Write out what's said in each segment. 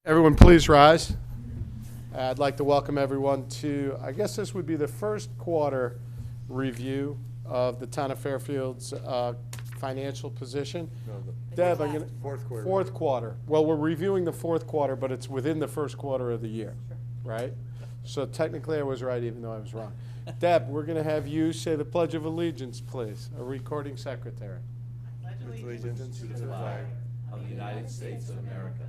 Everyone, please rise. I'd like to welcome everyone to, I guess this would be the first quarter review of the town of Fairfield's financial position. No, Deb, I'm gonna, fourth quarter. fourth quarter. Well, we're reviewing the fourth quarter, but it's within the first quarter of the year, right? So technically I was right, even though I was wrong. Deb, we're going to have you say the Pledge of Allegiance, please, a recording secretary. Pledge allegiance to the flag of the United States of America,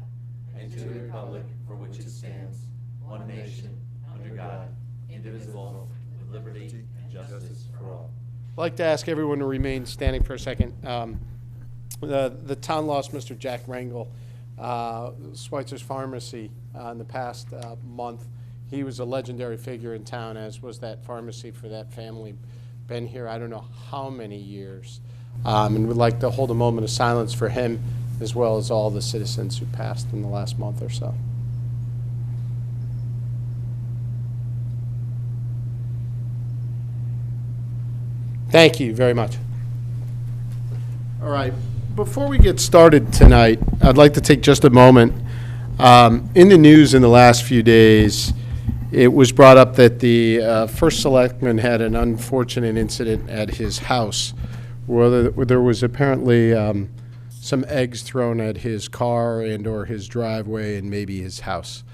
and to the republic for which it stands, one nation, under God, indivisible, with liberty and justice for all. I'd like to ask everyone to remain standing for a second. The town lost Mr. Jack Rangel, Schweitzer's Pharmacy, in the past month. He was a legendary figure in town, as was that pharmacy for that family. Been here I don't know how many years. And we'd like to hold a moment of silence for him, as well as all the citizens who passed in the last month or so. Thank you very much. All right, before we get started tonight, I'd like to take just a moment. In the news in the last few days, it was brought up that the first selectman had an unfortunate incident at his house where there was apparently some eggs thrown at his car and or his driveway and maybe his house.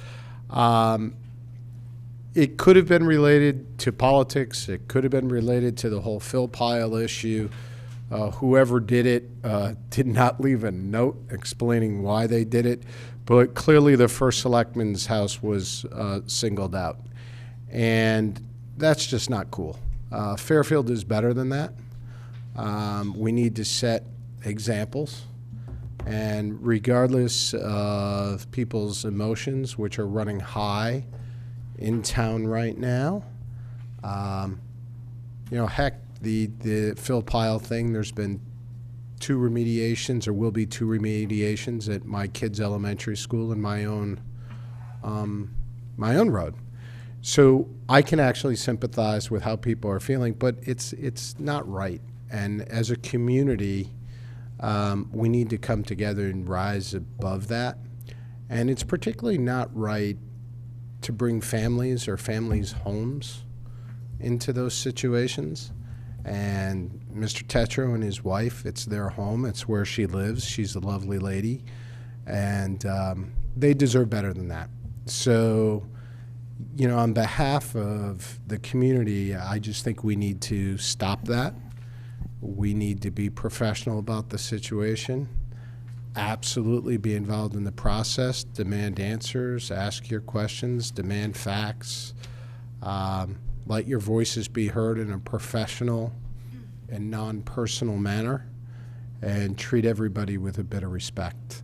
It could have been related to politics. It could have been related to the whole Phil Pyle issue. Whoever did it did not leave a note explaining why they did it, but clearly the first selectman's house was singled out. And that's just not cool. Fairfield is better than that. We need to set examples. And regardless of people's emotions, which are running high in town right now, you know, heck, the Phil Pyle thing, there's been 2 remediations, or will be 2 remediations at my kids' elementary school and my own road. So I can actually sympathize with how people are feeling, but it's not right. And as a community, we need to come together and rise above that. And it's particularly not right to bring families or families' homes into those situations. And Mr. Tetro and his wife, it's their home. It's where she lives. She's a lovely lady. And they deserve better than that. So, you know, on behalf of the community, I just think we need to stop that. We need to be professional about the situation. Absolutely be involved in the process. Demand answers. Ask your questions. Demand facts. Let your voices be heard in a professional and non-personal manner, and treat everybody with a bit of respect.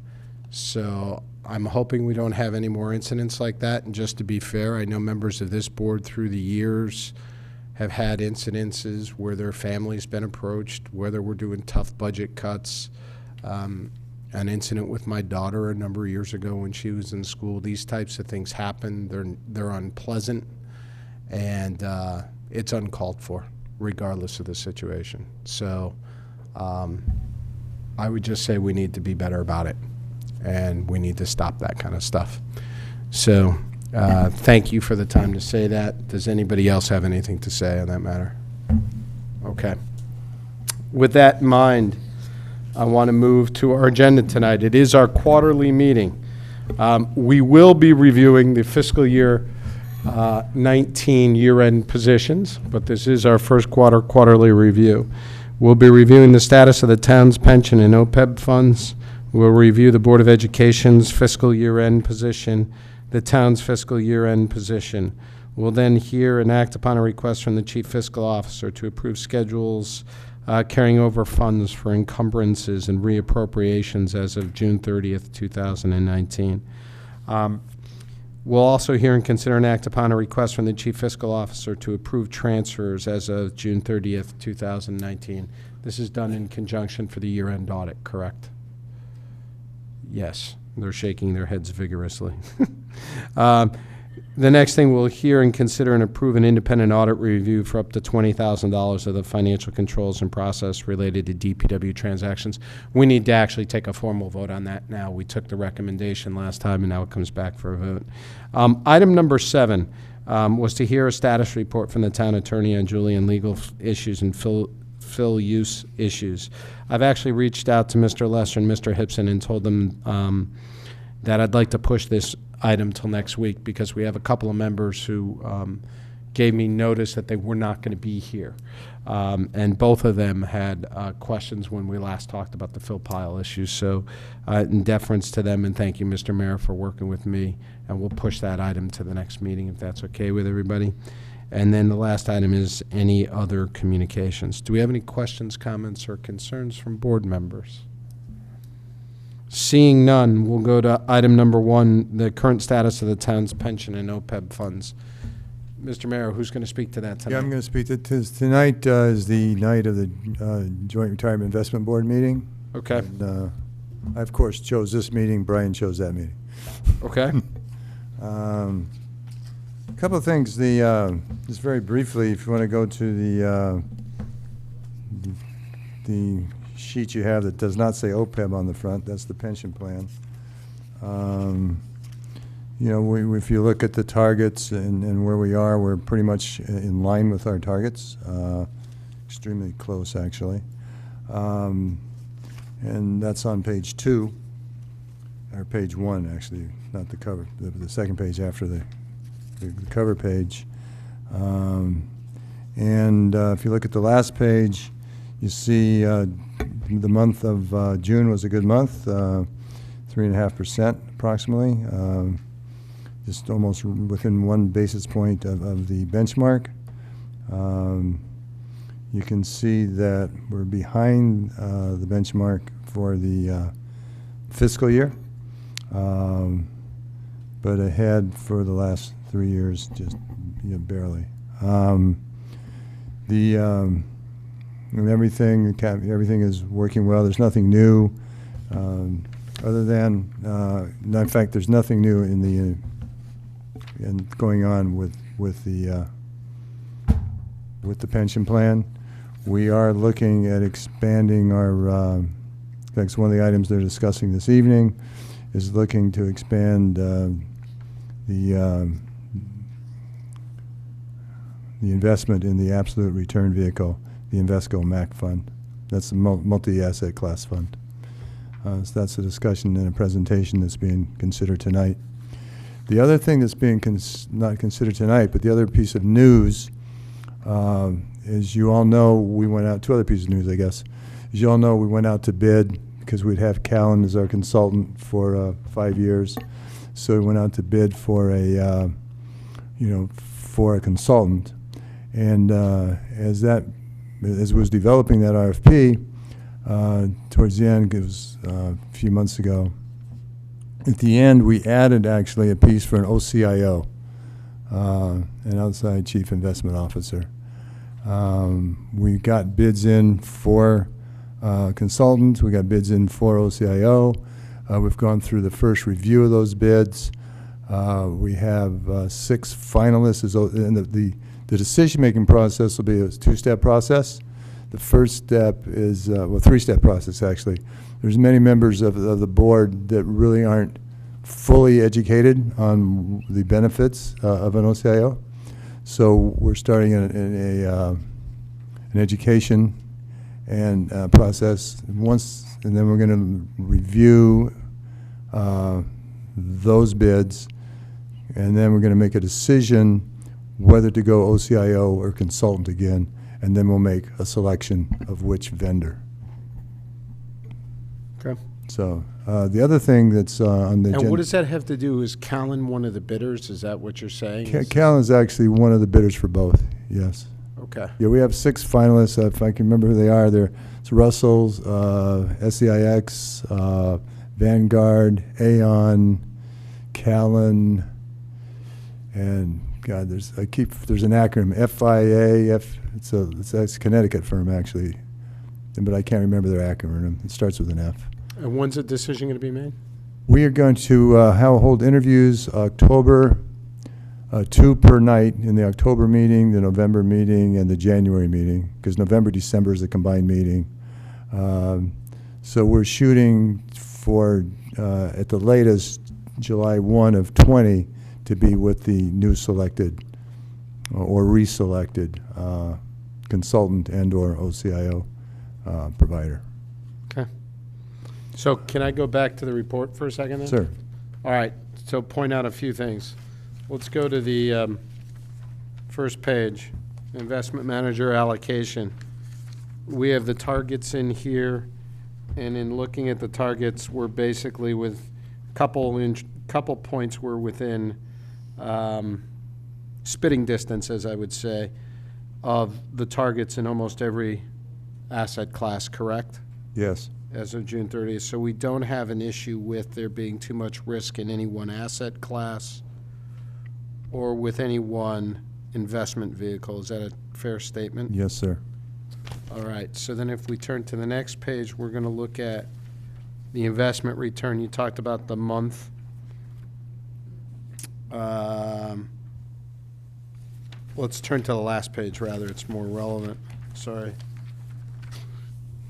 So I'm hoping we don't have any more incidents like that. And just to be fair, I know members of this board through the years have had incidences where their family's been approached, whether we're doing tough budget cuts. An incident with my daughter a number of years ago when she was in school. These types of things happen. They're unpleasant. And it's uncalled for, regardless of the situation. So I would just say we need to be better about it, and we need to stop that kind of stuff. So thank you for the time to say that. Does anybody else have anything to say on that matter? Okay. With that in mind, I want to move to our agenda tonight. It is our quarterly meeting. We will be reviewing the fiscal year 19 year-end positions, but this is our first quarterly review. We'll be reviewing the status of the town's pension and OPEB funds. We'll review the Board of Education's fiscal year-end position, the town's fiscal year-end position. We'll then hear and act upon a request from the Chief Fiscal Officer to approve schedules carrying over funds for encumbrances and reappropriations as of June 30th, 2019. We'll also hear and consider and act upon a request from the Chief Fiscal Officer to approve transfers as of June 30th, 2019. This is done in conjunction for the year-end audit, correct? Yes, they're shaking their heads vigorously. The next thing, we'll hear and consider and approve an independent audit review for up to $20,000 of the financial controls and process related to DPW transactions. We need to actually take a formal vote on that now. We took the recommendation last time, and now it comes back for a vote. Item number 7 was to hear a status report from the town attorney on Julian legal issues and fill use issues. I've actually reached out to Mr. Lester and Mr. Hipson and told them that I'd like to push this item till next week because we have a couple of members who gave me notice that they were not going to be here. And both of them had questions when we last talked about the fill pile issues. So in deference to them, and thank you, Mr. Mayor, for working with me, and we'll push that item to the next meeting if that's okay with everybody. And then the last item is any other communications. Do we have any questions, comments, or concerns from board members? Seeing none, we'll go to item number 1, the current status of the town's pension and OPEB funds. Mr. Mayor, who's going to speak to that tonight? Yeah, I'm going to speak to tonight is the night of the Joint Retirement Investment Board meeting. Okay. And, I, of course, chose this meeting. Brian chose that meeting. Okay. A couple of things. Just very briefly, if you want to go to the sheet you have that does not say OPEB on the front, that's the pension plan. You know, if you look at the targets and where we are, we're pretty much in line with our targets, extremely close actually. And that's on page 2, or page 1 actually, not the cover, the second page after the cover page. If you look at the last page, you see the month of June was a good month, 3.5% approximately, just almost within 1 basis point of the benchmark. You can see that we're behind the benchmark for the fiscal year, but ahead for the last 3 years, just barely. And everything is working well. There's nothing new, other than, in fact, there's nothing new in going on with the pension plan. We are looking at expanding our. In fact, one of the items they're discussing this evening is looking to expand the investment in the absolute return vehicle, the Invesco MAC fund. That's a multi-asset class fund. So that's a discussion and a presentation that's being considered tonight. The other thing that's being not considered tonight, but the other piece of news, as you all know, we went out, 2 other pieces of news, I guess. As you all know, we went out to bid because we'd have Callan as our consultant for 5 years. So we went out to bid for a, for a consultant. And as was developing that RFP, towards the end, it was a few months ago, at the end we added actually a piece for an OCIO, an outside chief investment officer. We got bids in for consultants, we got bids in for OCIO. We've gone through the first review of those bids. We have 6 finalists, and the decision-making process will be a 2-step process. The first step is, well, 3-step process actually. There's many members of the board that really aren't fully educated on the benefits of an OCIO. So we're starting an education and process and then we're going to review those bids, and then we're going to make a decision whether to go OCIO or consultant again, and then we'll make a selection of which vendor. Okay. So the other thing that's on the agenda. And what does that have to do? Is Callan one of the bidders? Is that what you're saying? Callan is actually one of the bidders for both, yes. Okay. Yeah, we have 6 finalists. If I can remember who they are, it's Russell's, SEIX, Vanguard, Aon, Callan, and God, there's an acronym, FIA. It's a Connecticut firm actually, but I can't remember their acronym. It starts with an F. And when's the decision going to be made? We are going to hold interviews October 2 per night in the October meeting, the November meeting, and the January meeting, because November, December is a combined meeting. So we're shooting for, at the latest, July 1 of 20 to be with the new selected or reselected consultant and/or OCIO provider. Okay. So can I go back to the report for a second then? Sir. All right, so point out a few things. Let's go to the first page, investment manager allocation. We have the targets in here, and in looking at the targets, we're basically with couple points we're within spitting distance, as I would say, of the targets in almost every asset class, correct? Yes. As of June 30th. So we don't have an issue with there being too much risk in any one asset class or with any one investment vehicle. Is that a fair statement? Yes, sir. All right. So then if we turn to the next page, we're going to look at the investment return. You talked about the month. Let's turn to the last page, rather. It's more relevant. Sorry.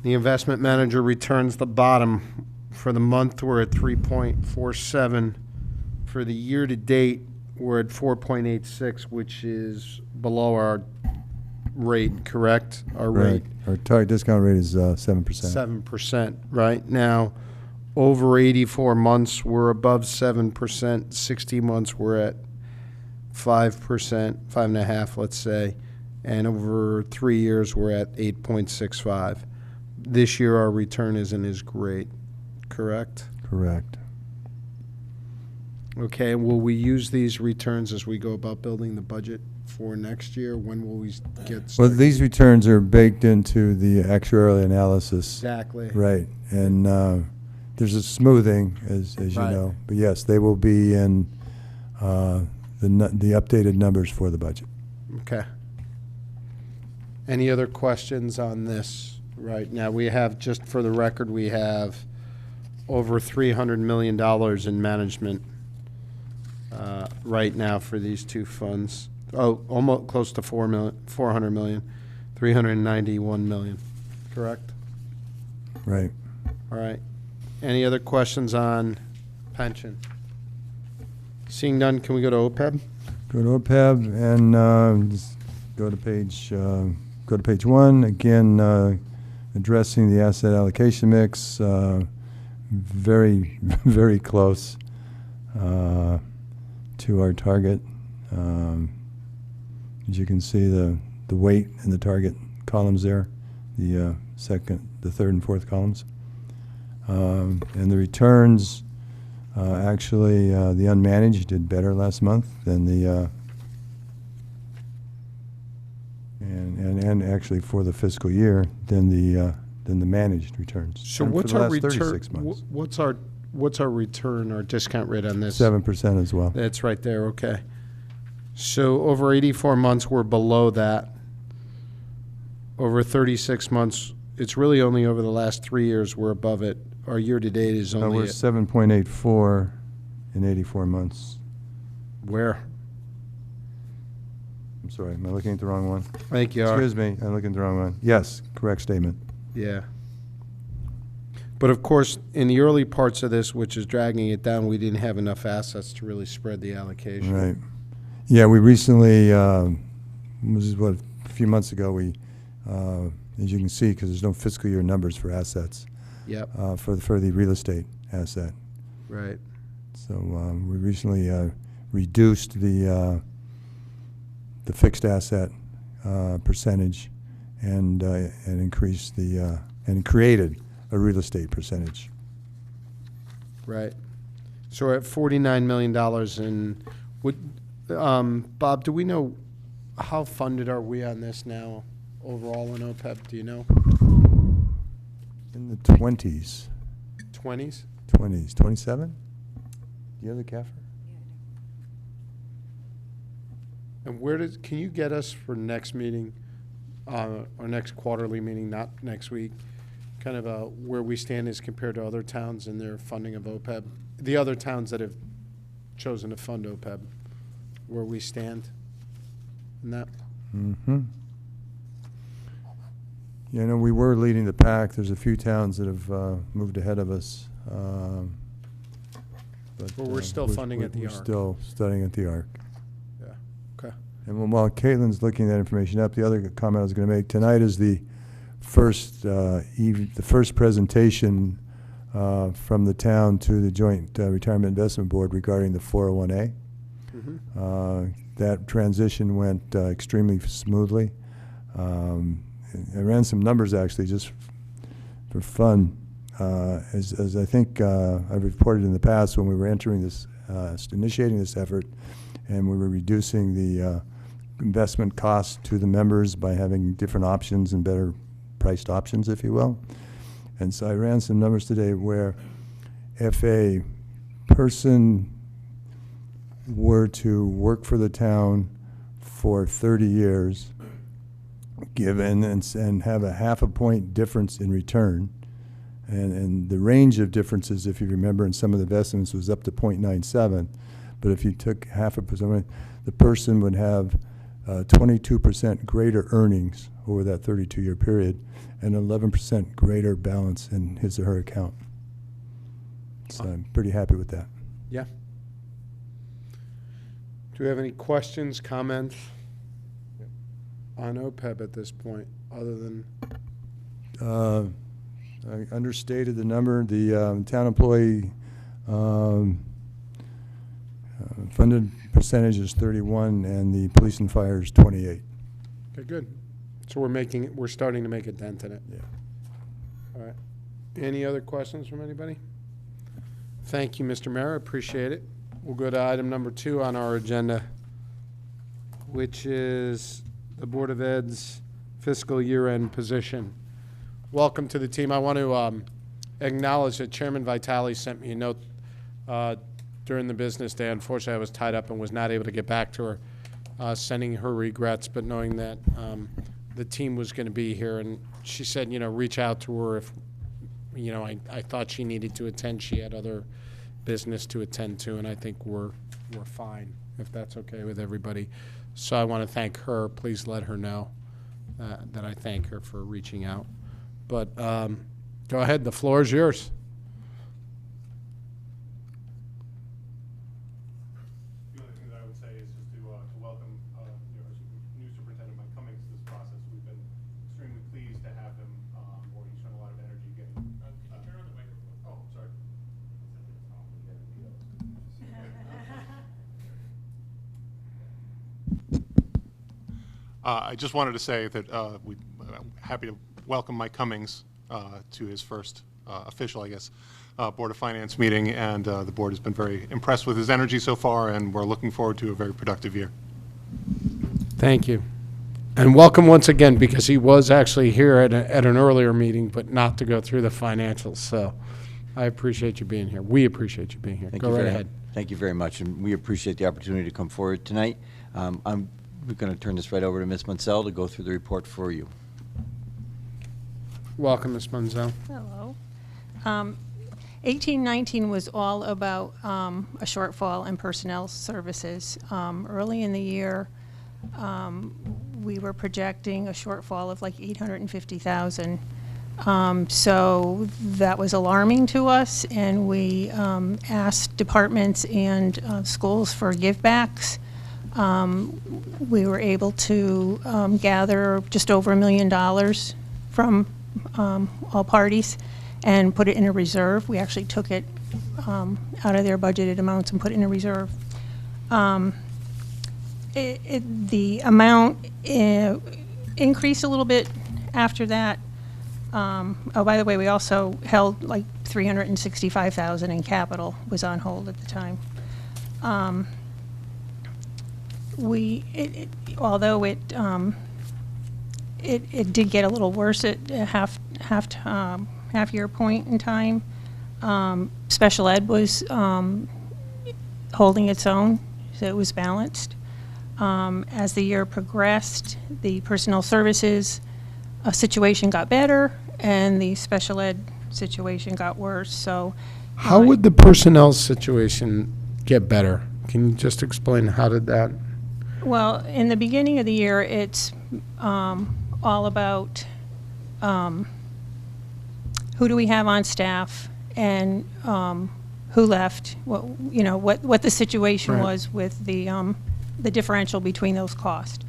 The investment manager returns the bottom. For the month, we're at 3.47. For the year to date, we're at 4.86, which is below our rate, correct? Our rate. Our target discount rate is 7%. 7%. Right now, over 84 months, we're above 7%. 60 months, we're at 5%, 5.5%, let's say. And over 3 years, we're at 8.65. This year, our return isn't as great, correct? Correct. Okay, and will we use these returns as we go about building the budget for next year? When will we get Well, started? these returns are baked into the actuarial analysis. Exactly. Right. And there's a smoothing, as you Right. know. But yes, they will be in the updated numbers for the budget. Okay. Any other questions on this? Right now, we have, just for the record, we have over $300 million in management right now for these two funds. Oh, almost close to 400 million, 391 million, correct? Right. All right. Any other questions on pension? Seeing none, can we go to OPEB? Go to OPEB and just go to page 1. Again, addressing the asset allocation mix, very, very close to our target. As you can see, the weight in the target columns there, the second, the third and fourth columns. And the returns, actually, the unmanaged did better last month than the and actually for the fiscal year than the managed returns. So And what's for the our last return? 36 months. What's our return, our discount rate on this? 7% as well. That's right there. Okay. So over 84 months, we're below that. Over 36 months, it's really only over the last 3 years we're above it. Our year-to-date is only We're at 7.84 in 84 months. where? I'm sorry, am I looking at the wrong one? I think you are. Excuse me, I'm looking at the wrong one. Yes, correct statement. Yeah. But of course, in the early parts of this, which is dragging it down, we didn't have enough assets to really spread the allocation. Right. Yeah, we recently, this is what, a few months ago, we, as you can see, because there's no fiscal year numbers for assets, Yep. for the real estate asset. Right. So we recently reduced the fixed asset percentage and increased the and created a real estate percentage. Right. So we're at $49 million and would, Bob, do we know how funded are we on this now overall in OPEB? Do you know? In the 20s. 20s? 20s. 27? Do you have the CAFR? And where does, can you get us for next meeting, our next quarterly meeting, not next week, kind of where we stand as compared to other towns in their funding of OPEB? The other towns that have chosen to fund OPEB, where we stand in that? Mm-hmm. You know, we were leading the pack. There's a few towns that have moved ahead of us. But Well, we're still funding at the we're ARC. still studying at the ARC. Yeah, okay. And while Caitlin's looking that information up, the other comment I was going to make tonight is the first presentation from the town to the Joint Retirement Investment Board regarding the 401A. Mm-hmm. That transition went extremely smoothly. I ran some numbers actually just for fun. As I think I've reported in the past, when we were entering this, initiating this effort, and we were reducing the investment costs to the members by having different options and better priced options, if you will. And so I ran some numbers today where if a person were to work for the town for 30 years, given and have a half a point difference in return, and the range of differences, if you remember, in some of the investments was up to 0.97, but if you took half a percent, the person would have 22% greater earnings over that 32-year period and 11% greater balance in his or her account. So I'm pretty happy with that. Yeah. Do we have any questions, comments on OPEB at this point, other than? I understated the number. The town employee funded percentage is 31, and the police and fire is 28. Okay, good. So we're starting to make a dent in it. Yeah. All right. Any other questions from anybody? Thank you, Mr. Mayor. I appreciate it. We'll go to item number 2 on our agenda, which is the Board of Ed's fiscal year-end position. Welcome to the team. I want to acknowledge that Chairman Vitale sent me a note during the business day. Unfortunately, I was tied up and was not able to get back to her, sending her regrets, but knowing that the team was going to be here. And she said, reach out to her if, I thought she needed to attend. She had other business to attend to, and I think we're fine, if that's okay with everybody. So I want to thank her. Please let her know that I thank her for reaching out. But go ahead, the floor is yours. The only thing that I would say is just to welcome our new superintendent, Mike Cummings, to this process. We've been extremely pleased to have him on board. He's shown a lot of energy getting. Can you turn on the microphone? Oh, sorry. I just wanted to say that we're happy to welcome Mike Cummings to his first official, I guess, Board of Finance meeting, and the board has been very impressed with his energy so far, and we're looking forward to a very productive year. Thank you. And welcome once again, because he was actually here at an earlier meeting, but not to go through the financials. So I appreciate you being here. We appreciate you being here. Go right ahead. Thank you very much, and we appreciate the opportunity to come forward tonight. We're going to turn this right over to Ms. Munsell to go through the report for you. Welcome, Ms. Munzel. Hello. 1819 was all about a shortfall in personnel services. Early in the year, we were projecting a shortfall of like $850,000. So that was alarming to us, and we asked departments and schools for givebacks. We were able to gather just over $1 million from all parties and put it in a reserve. We actually took it out of their budgeted amounts and put it in a reserve. The amount increased a little bit after that. Oh, by the way, we also held like $365,000 in capital was on hold at the time. Although it did get a little worse at half year point in time. Special ed was holding its own, so it was balanced. As the year progressed, the personnel services situation got better, and the special ed situation got worse. So, how would the personnel situation get better? Can you just explain how did that? Well, in the beginning of the year, it's all about who do we have on staff and who left, what the situation Right. was with the differential between those costs.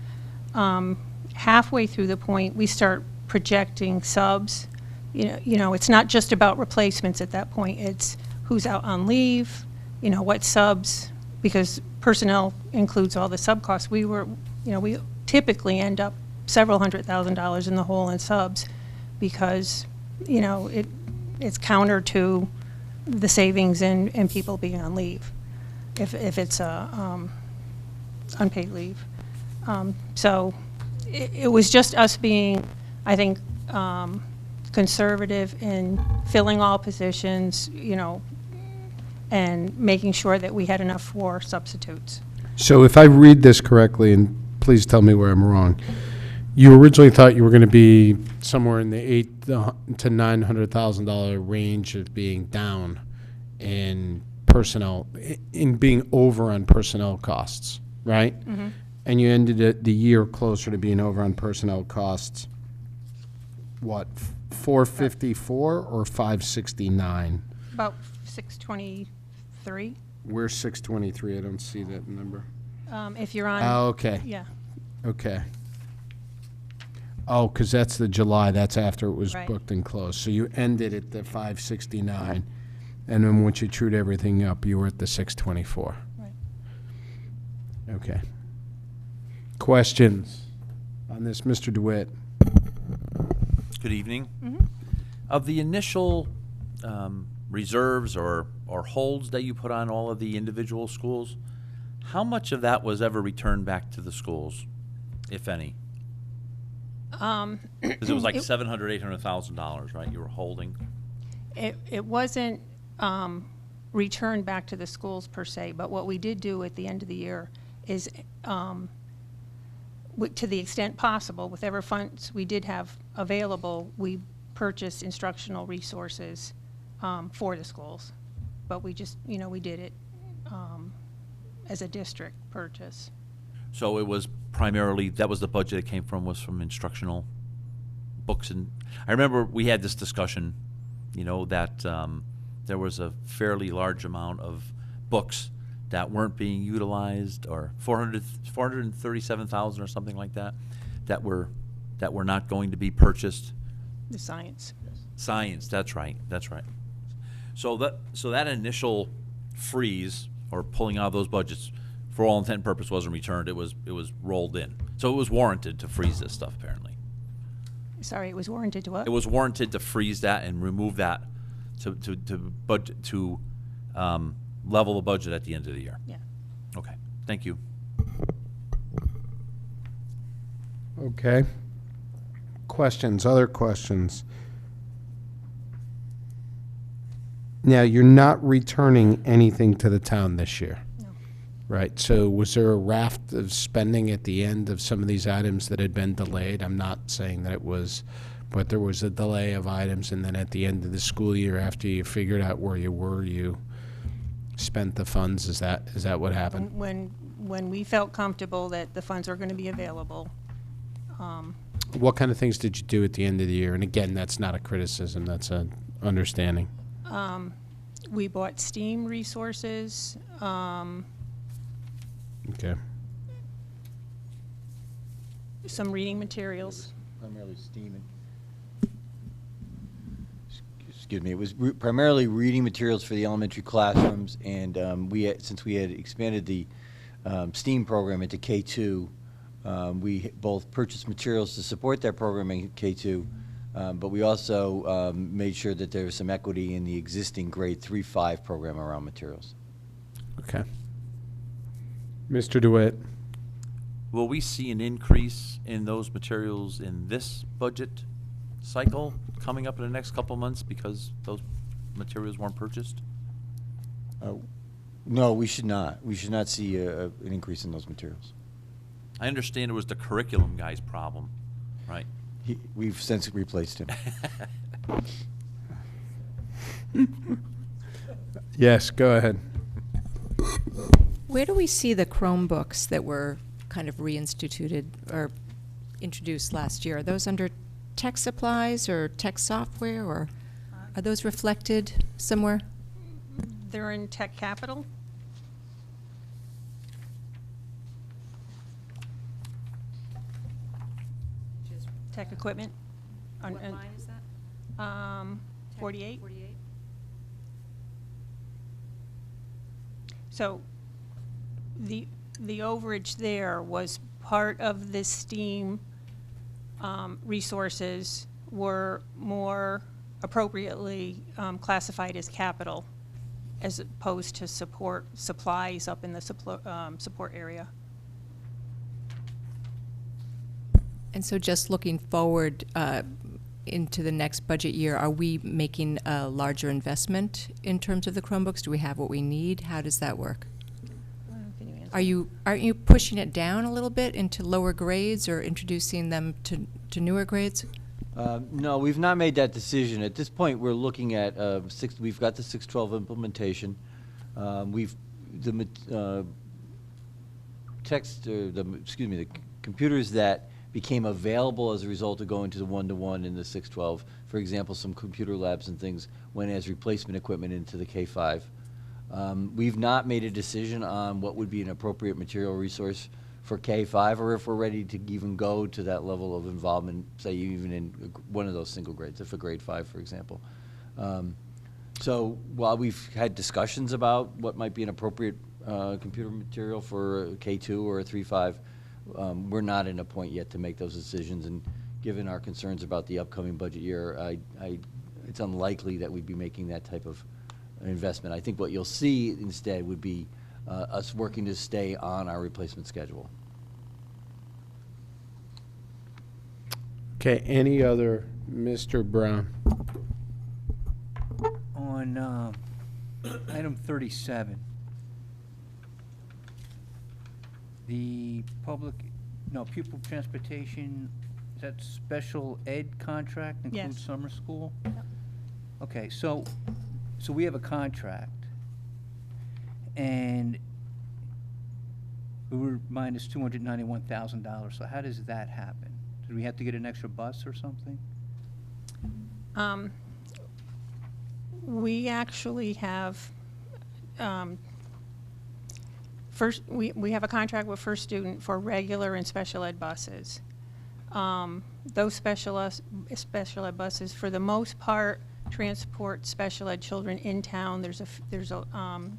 Halfway through the point, we start projecting subs. It's not just about replacements at that point. It's who's out on leave, what subs, because personnel includes all the sub costs. We typically end up several $100,000 in the hole in subs because, it's counter to the savings and people being on leave if it's unpaid leave. So it was just us being, I think, conservative in filling all positions, and making sure that we had enough for substitutes. So if I read this correctly, and please tell me where I'm wrong, you originally thought you were going to be somewhere in the $800,000 to $900,000 range of being down in personnel, in being over on personnel costs, right? Mm-hmm. And you ended the year closer to being over on personnel costs, what, 454 or 569? About 623. Where's 623? I don't see that number. If you're on. Oh, okay. Yeah. Okay. Oh, because that's the July. That's after it was Right. booked and closed. So you ended at the 569, and then once you trued everything up, you were at the 624. Right. Okay. Questions on this, Mr. DeWitt? Good evening. Mm-hmm. Of the initial reserves or holds that you put on all of the individual schools, how much of that was ever returned back to the schools, if any? Because it was like $700,000, $800,000, right? You were holding. It wasn't returned back to the schools per se, but what we did do at the end of the year is, to the extent possible, with whatever funds we did have available, we purchased instructional resources for the schools. But we just, we did it as a district purchase. So it was primarily, that was the budget it came from, was from instructional books. And I remember we had this discussion, that there was a fairly large amount of books that weren't being utilized, or 437,000 or something like that, that were not going to be purchased. The science. Science, that's right. So that initial freeze or pulling out of those budgets, for all intent and purpose, wasn't returned. It was rolled in. So it was warranted to freeze this stuff, apparently. Sorry, it was warranted to what? It was warranted to freeze that and remove that to level the budget at the end of the year. Yeah. Okay, thank you. Okay. Questions, other questions? Now, you're not returning anything to the town this year. No. Right, so was there a raft of spending at the end of some of these items that had been delayed? I'm not saying that it was, but there was a delay of items, and then at the end of the school year, after you figured out where you were, you spent the funds. Is that what happened? When we felt comfortable that the funds are going to be available. What kind of things did you do at the end of the year? And again, that's not a criticism, that's an understanding. We bought STEAM resources. Okay. Some reading materials. Primarily STEAM. Excuse me. It was primarily reading materials for the elementary classrooms, and since we had expanded the STEAM program into K2, we both purchased materials to support that program in K2, but we also made sure that there was some equity in the existing grade 3-5 program around materials. Okay. Mr. DeWitt? Will we see an increase in those materials in this budget cycle coming up in the next couple of months because those materials weren't purchased? No, we should not. We should not see an increase in those materials. I understand it was the curriculum guy's problem, right? We've since replaced him. Yes, go ahead. Where do we see the Chromebooks that were kind of reinstituted or introduced last year, are those under tech supplies or tech software, or are those reflected somewhere? They're in tech capital. Tech equipment. What line is that? 48. So the overage there was part of the STEAM resources were more appropriately classified as capital as opposed to supplies up in the support area. And so just looking forward into the next budget year, are we making a larger investment in terms of the Chromebooks? Do we have what we need? How does that work? Aren't you pushing it down a little bit into lower grades or introducing them to newer grades? No, we've not made that decision. At this point, we're looking at we've got the 612 implementation. The computers that became available as a result of going to the one-to-one in the 612. For example, some computer labs and things went as replacement equipment into the K-5. We've not made a decision on what would be an appropriate material resource for K-5, or if we're ready to even go to that level of involvement, say even in one of those single grades, if a grade 5, for example. So while we've had discussions about what might be an appropriate computer material for a K2 or a 3-5, we're not in a point yet to make those decisions, and given our concerns about the upcoming budget year, it's unlikely that we'd be making that type of investment. I think what you'll see instead would be us working to stay on our replacement schedule. Okay, any other, Mr. Brown? On item 37, the pupil transportation, is that special ed contract includes Yes. summer school? Yep. Okay, so we have a contract, and we were minus $291,000, so how does that happen? Did we have to get an extra bus or something? We actually have, we have a contract with First Student for regular and special ed buses. Those special ed buses, for the most part, transport special ed children in town. There's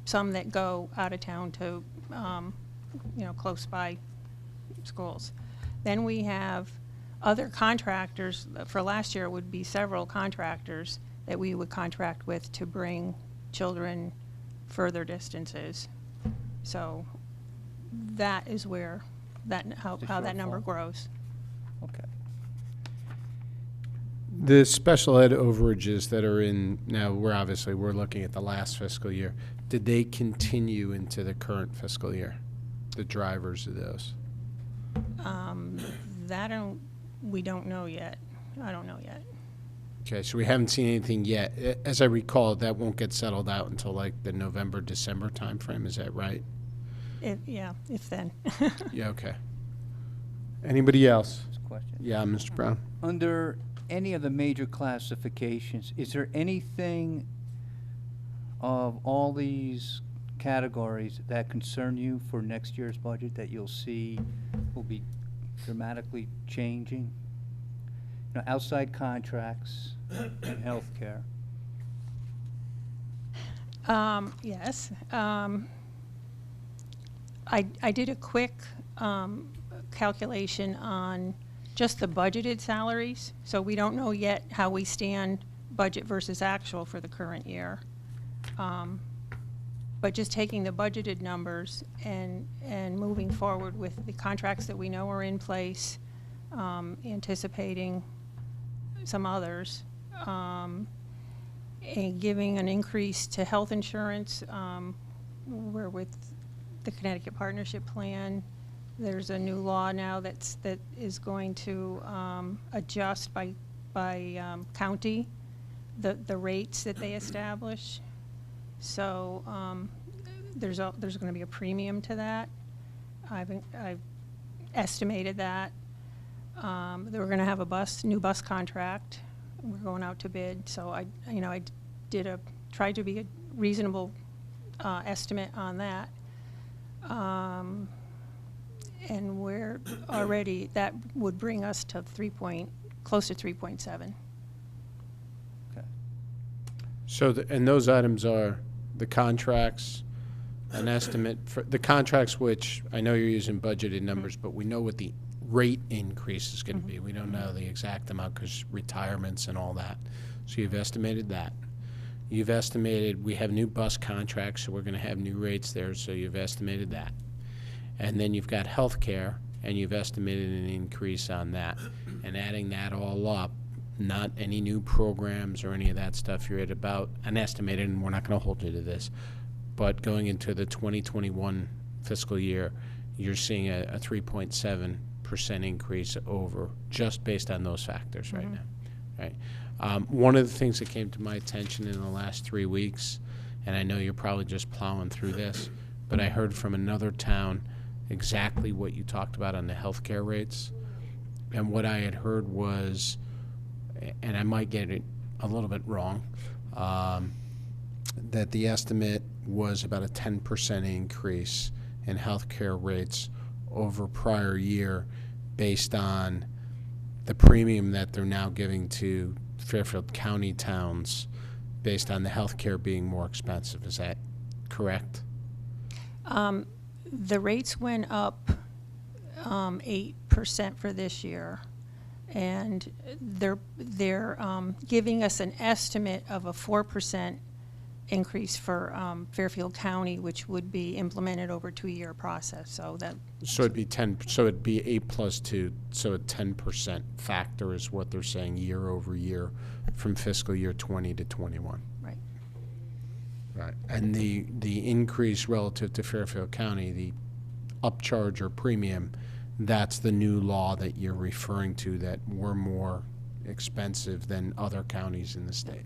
some that go out of town to, close by schools. Then we have other contractors. For last year, it would be several contractors that we would contract with to bring children further distances. So that is where how that number grows. Okay. The special ed overages that are in, now we're looking at the last fiscal year. Did they continue into the current fiscal year, the drivers of those? We don't know yet. I don't know yet. Okay, so we haven't seen anything yet. As I recall, that won't get settled out until like the November, December timeframe. Is that right? If then. Yeah, okay. Anybody else? That's a question. Yeah, Mr. Brown. Under any of the major classifications, is there anything of all these categories that concern you for next year's budget that you'll see will be dramatically changing? Outside contracts and healthcare. Yes. I did a quick calculation on just the budgeted salaries, so we don't know yet how we stand budget versus actual for the current year. But just taking the budgeted numbers and moving forward with the contracts that we know are in place, anticipating some others, and giving an increase to health insurance. We're with the Connecticut Partnership Plan. There's a new law now that is going to adjust by county the rates that they establish. So there's going to be a premium to that. I've estimated that. They were gonna have a new bus contract. We're going out to bid, so I tried to be a reasonable estimate on that. And we're already, that would bring us to close to 3.7. Okay. So, and those items are the contracts, an estimate for the contracts, which I know you're using budgeted numbers, but we know what the rate increase is going to be. We don't know the exact amount because retirements and all that. So you've estimated that. You've estimated we have new bus contracts, so we're going to have new rates there, so you've estimated that. And then you've got healthcare, and you've estimated an increase on that. And adding that all up, not any new programs or any of that stuff, you're at about an estimated, and we're not going to hold you to this, but going into the 2021 fiscal year, you're seeing a 3.7% increase over, just based on those factors right now. Right. One of the things that came to my attention in the last 3 weeks, and I know you're probably just plowing through this, but I heard from another town exactly what you talked about on the healthcare rates. And what I had heard was, and I might get it a little bit wrong, that the estimate was about a 10% increase in healthcare rates over prior year based on the premium that they're now giving to Fairfield County towns based on the healthcare being more expensive. Is that correct? The rates went up 8% for this year, and they're giving us an estimate of a 4% increase for Fairfield County, which would be implemented over a 2-year process. So it'd be 10. So it'd be 8 plus 2. So a 10% factor is what they're saying year over year from fiscal year 20 to 21. Right. Right. And the increase relative to Fairfield County, the upcharge or premium, that's the new law that you're referring to, that we're more expensive than other counties in the state.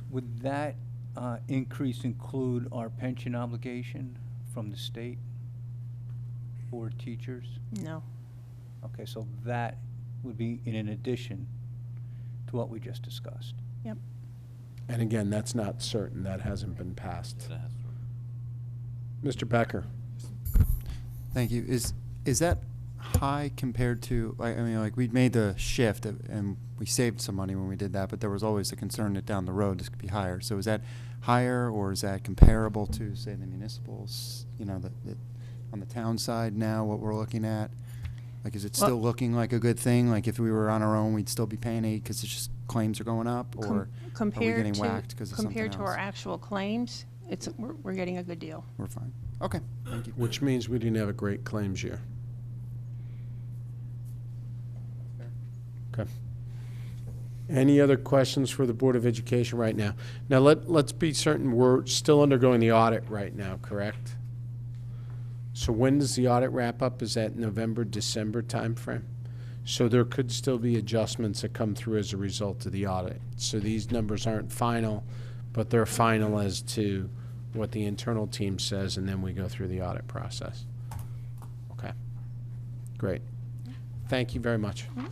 Would that increase include our pension obligation from the state for teachers? No. Okay, so that would be in addition to what we just discussed. Yep. And again, that's not certain. That hasn't been passed. Mr. Becker. Thank you. Is that high compared to, I mean, like, we made the shift and we saved some money when we did that, but there was always the concern that down the road this could be higher. So is that higher, or is that comparable to, say, the municipals, you know, on the town side now, what we're looking at? Like, is it still looking like a good thing? Like, if we were on our own, we'd still be paying 8 because it's just claims are going up, or are we getting whacked because of something compared to else? our actual claims, we're getting a good deal. We're fine. Okay, thank you. Which means we didn't have a great claims year. Okay. Any other questions for the Board of Education right now? Now, let's be certain, we're still undergoing the audit right now, correct? So when does the audit wrap up? Is that November, December timeframe? So there could still be adjustments that come through as a result of the audit. So these numbers aren't final, but they're final as to what the internal team says, and then we go through the audit process. Okay. Great. Thank you very much. Thank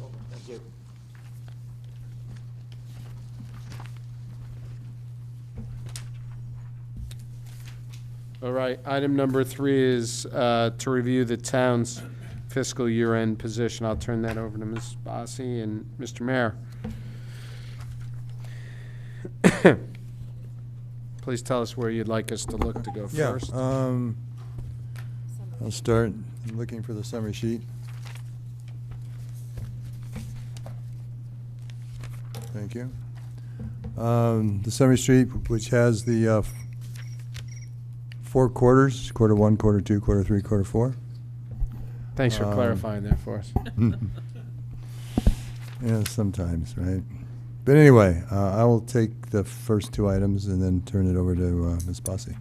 you. All right, item number 3 is to review the town's fiscal year-end position. I'll turn that over to Ms. Bossi and Mr. Mayor. Please tell us where you'd like us to look to go first. I'll start looking for the summary sheet. Thank you. The summary sheet, which has the 4 quarters, quarter 1, quarter 2, quarter 3, quarter 4. Thanks for clarifying that for us. Yeah, sometimes, right? But anyway, I will take the first 2 items and then turn it over to Ms. Bossi.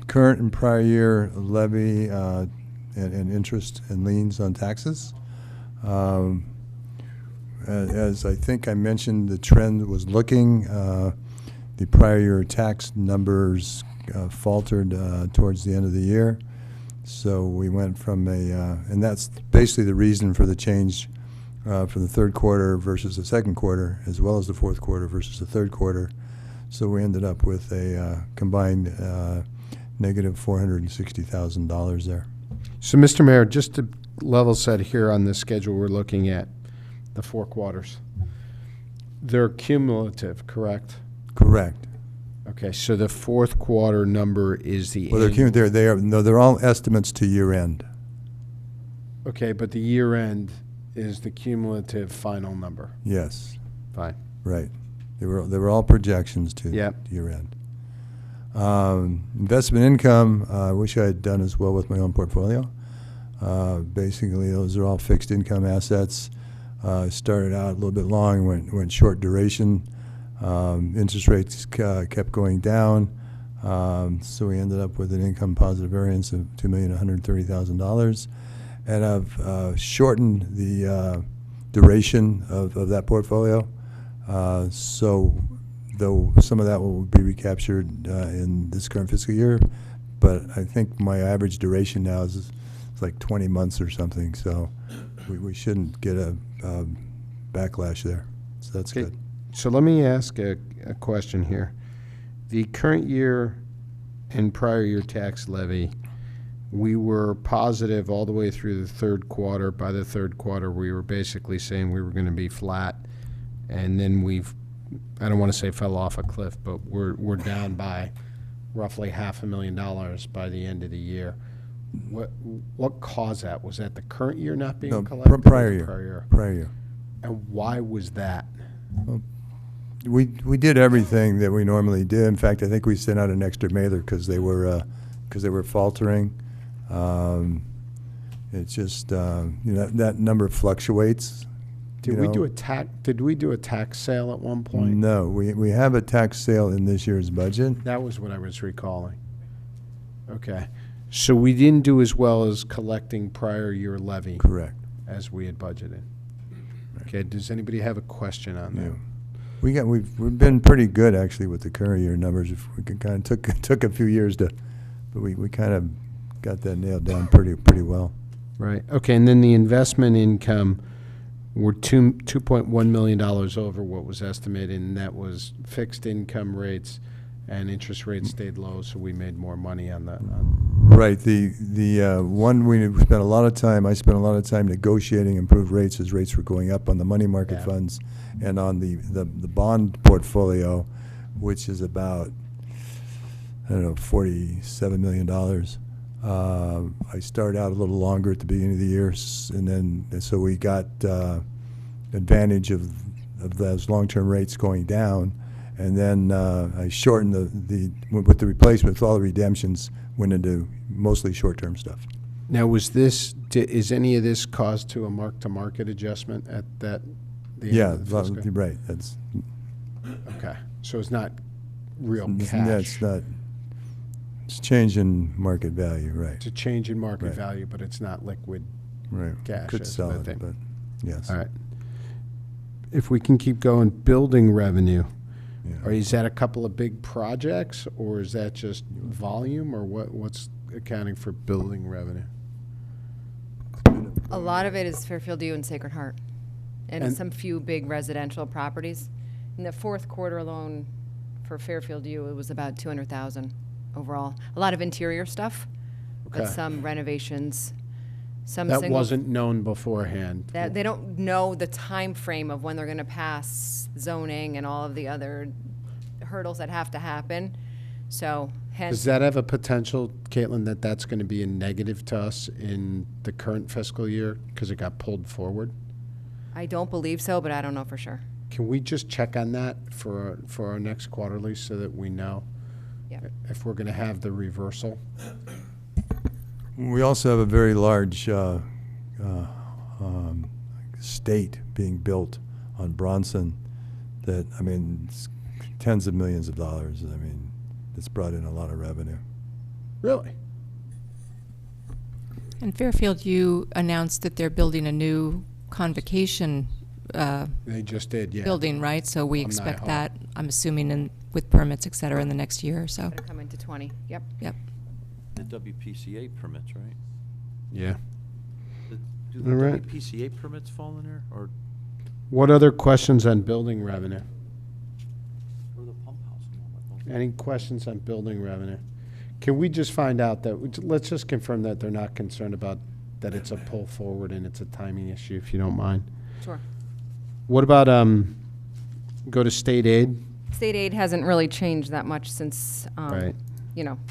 Current and prior year levy and interest and liens on taxes. As I think I mentioned, the trend was looking. The prior year tax numbers faltered towards the end of the year. So we went from and that's basically the reason for the change from the third quarter versus the second quarter, as well as the fourth quarter versus the third quarter. So we ended up with a combined negative $460,000 there. So, Mr. Mayor, just to level set here on the schedule we're looking at, the 4 quarters, they're cumulative, correct? Correct. Okay, so the fourth quarter number is the Well, they're all estimates to year end. Okay, but the year end is the cumulative final number. Yes, Fine. right. They were all projections to Yep. year end. Investment income, I wish I had done as well with my own portfolio. Basically, those are all fixed income assets. Started out a little bit long, went short duration. Interest rates kept going down, so we ended up with an income positive variance of $2,130,000, and I've shortened the duration of that portfolio. So though some of that will be recaptured in this current fiscal year, but I think my average duration now is like 20 months or something, so we shouldn't get a backlash there. So that's Okay. good. So let me ask a question here. The current year and prior year tax levy, we were positive all the way through the third quarter. By the third quarter, we were basically saying we were going to be flat, and then I don't want to say fell off a cliff, but we're down by roughly $500,000 by the end of the year. What caused that? Was that the current year not being No, collected? or prior the year. Prior year. And why was that? We did everything that we normally did. In fact, I think we sent out an extra mailer because they were faltering. It's just that number fluctuates. Did we do a tax sale at one point? No, we have a tax sale in this year's budget. That was what I was recalling. Okay. So we didn't do as well as collecting prior year levy. Correct. As we had budgeted. Okay, does anybody have a question on that? Yeah. We've been pretty good actually with the current year numbers. If we kind of took a few years but we kind of got that nailed down pretty well. Right. Okay, and then the investment income, we're $2.1 million over what was estimated, and that was fixed income rates, and interest rates stayed low, so we made more money on that. Right. The one we spent a lot of time. I spent a lot of time negotiating improved rates as rates were going up on the money market funds, and on the bond portfolio, which is about $47 million. I started out a little longer at the beginning of the year, and so we got advantage of those long-term rates going down, and then I shortened with the replacement with all the redemptions went into mostly short-term stuff. Now, is any of this caused to a mark-to-market adjustment at the end of the fiscal? Right. That's okay. So it's not real cash. That's not. It's change in market value, right? It's a change in market value, but it's not liquid cash. Could sell it, but yes. All right. If we can keep going, building revenue. Yeah. Or is that a couple of big projects, or is that just volume, or what's accounting for building revenue? A lot of it is Fairfield U and Sacred Heart, and some few big residential properties. In the fourth quarter alone for Fairfield U, it was about $200,000 overall. A lot of interior stuff, but some renovations. That wasn't known beforehand. They don't know the time frame of when they're going to pass zoning and all of the other hurdles that have to happen. So hence. Does that have a potential, Caitlin, that's going to be a negative to us in the current fiscal year because it got pulled forward? I don't believe so, but I don't know for sure. Can we just check on that for our next quarterly so that we know if we're going to have the reversal? We also have a very large state being built on Bronson that, it's tens of millions of dollars. It's brought in a lot of revenue. Really? And Fairfield U announced that they're building a new convocation They just did, yeah. building, right? So we Alumni expect Hall. that, I'm assuming, with permits, et cetera, in the next year or so. Gonna come into 20, yep. Yep. The WPCA permits, right? Yeah. Do All the right. WPCA permits fall in there, or What other questions on building revenue? or the pump house? and all that? Any questions on building revenue? Can we just find out that, let's just confirm that they're not concerned about that it's a pull forward and it's a timing issue, if you don't mind. Sure. What about, go to state aid? State aid hasn't really changed that much since, Right.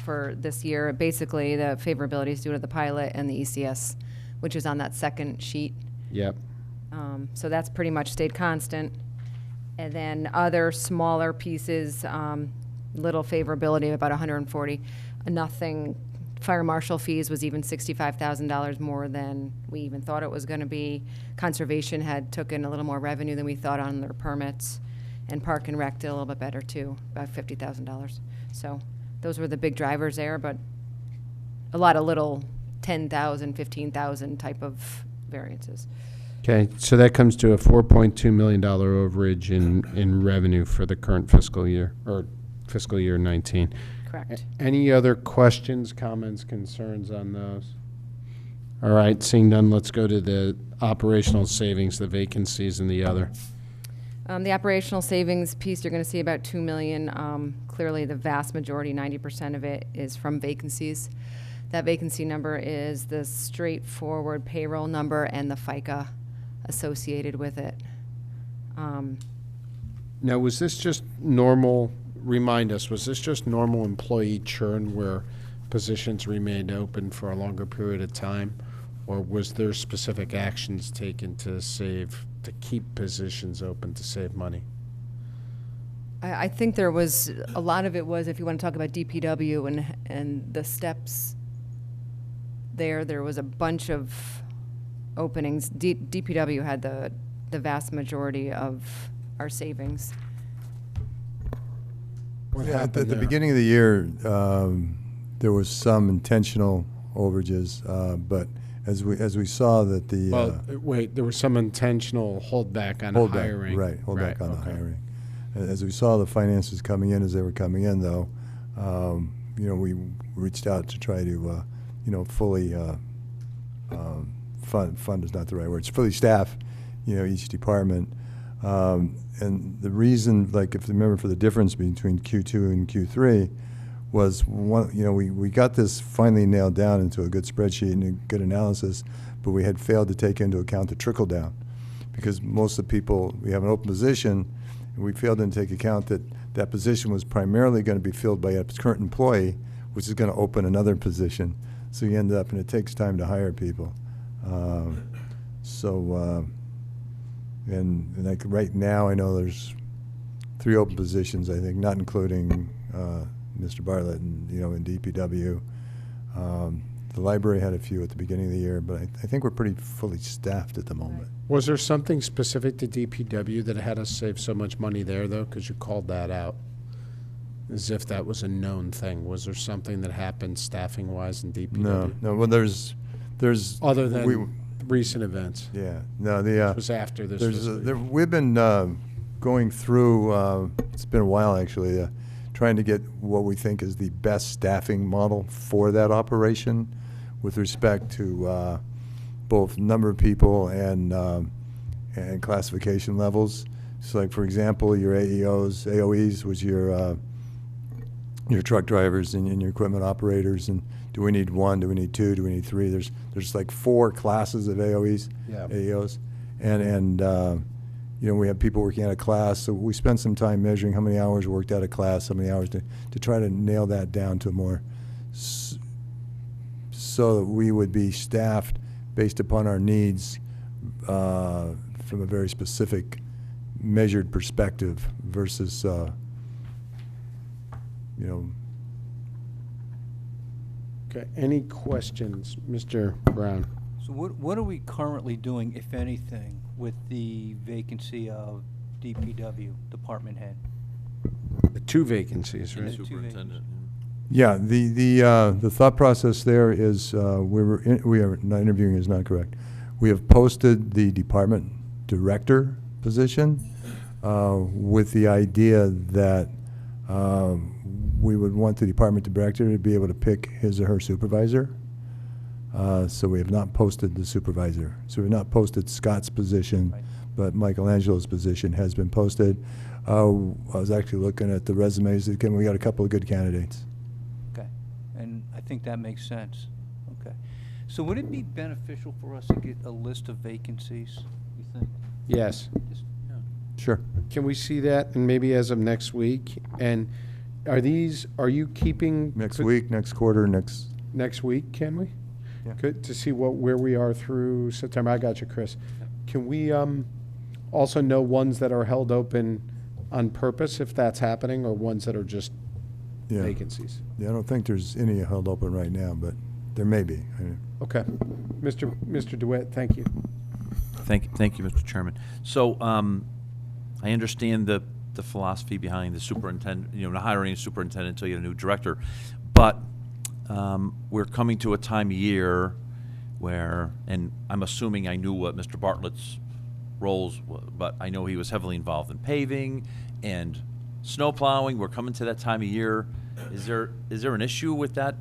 For this year. Basically, the favorability is due to the pilot and the ECS, which is on that second sheet. Yep. So that's pretty much stayed constant. And then other smaller pieces, little favorability, about 140. Nothing. Fire marshal fees was even $65,000 more than we even thought it was going to be. Conservation had took in a little more revenue than we thought on their permits. And Park and Rec did a little bit better too, about $50,000. So those were the big drivers there, but a lot of little 10,000, 15,000 type of variances. Okay, so that comes to a $4.2 million overage in revenue for the current fiscal year, or fiscal year 19. Correct. Any other questions, comments, concerns on those? All right, seeing none, let's go to the operational savings, the vacancies, and the other. The operational savings piece, you're going to see about $2 million. Clearly, the vast majority, 90% of it, is from vacancies. That vacancy number is the straightforward payroll number and the FICA associated with it. Now, was this just normal, remind us, was this just normal employee churn where positions remained open for a longer period of time? Or was there specific actions taken to keep positions open to save money? I think there was, a lot of it was, if you want to talk about DPW and the steps there was a bunch of openings. DPW had the vast majority of our savings. What Yeah, happened at the there? beginning of the year, there was some intentional overages, but as we saw that the Well, wait, there was some intentional holdback on hiring. hold back on the okay. hiring. As we saw the finances coming in as they were coming in, though, we reached out to try to, fully fund is not the right word. It's fully staff, each department. And the reason, like, if you remember, for the difference between Q2 and Q3 was one, we got this finally nailed down into a good spreadsheet and a good analysis, but we had failed to take into account the trickle down, because most of the people, we have an open position, and we failed to take account that that position was primarily going to be filled by a current employee, which is going to open another position. So you end up, and it takes time to hire people. And like right now, I know there's 3 open positions, I think, not including Mr. Bartlett and, in DPW. The library had a few at the beginning of the year, but I think we're pretty fully staffed at the moment. Was there something specific to DPW that had us save so much money there, though? Because you called that out as if that was a known thing. Was there something that happened staffing-wise in DPW? No. Well, there's Other than recent events? Yeah. No. It was after this. We've been going through. It's been a while, actually, trying to get what we think is the best staffing model for that operation, with respect to both number of people and classification levels. So, like, for example, your AOEs was your truck drivers and your equipment operators, and do we need 1? Do we need 2? Do we need 3? There's like 4 classes of AOEs, Yeah. AEOs, and we have people working out of class. So we spent some time measuring how many hours worked out of class, how many hours to try to nail that down to more, so that we would be staffed based upon our needs from a very specific, measured perspective versus, Okay, any questions? Mr. Brown? So what are we currently doing, if anything, with the vacancy of DPW, department head? The 2 vacancies, And right? the 2 vacancies. Yeah, the thought process there is we are not interviewing is not correct. We have posted the department director position, with the idea that we would want the department director to be able to pick his or her supervisor. So we have not posted the supervisor. So we've not posted Scott's position, Right. but Michelangelo's position has been posted. I was actually looking at the resumes. Again, we got a couple of good candidates. Okay, and I think that makes sense. Okay. So would it be beneficial for us to get a list of vacancies, you think? Yes. Just- Sure. Can we see that, and maybe as of next week? And are you keeping? Next week, next quarter, Next week, can we? Yeah. Good, to see where we are through September. I got you, Chris. Can we also know ones that are held open on purpose, if that's happening, or ones that are just yeah. vacancies? Yeah, I don't think there's any held open right now, but there may be. Okay. Mr. DeWitt, thank you. Thank you, Mr. Chairman. So, I understand the philosophy behind the superintendent, not hiring a superintendent until you get a new director. But we're coming to a time of year where, and I'm assuming I knew what Mr. Bartlett's roles were, but I know he was heavily involved in paving and snow plowing. We're coming to that time of year. Is there an issue with that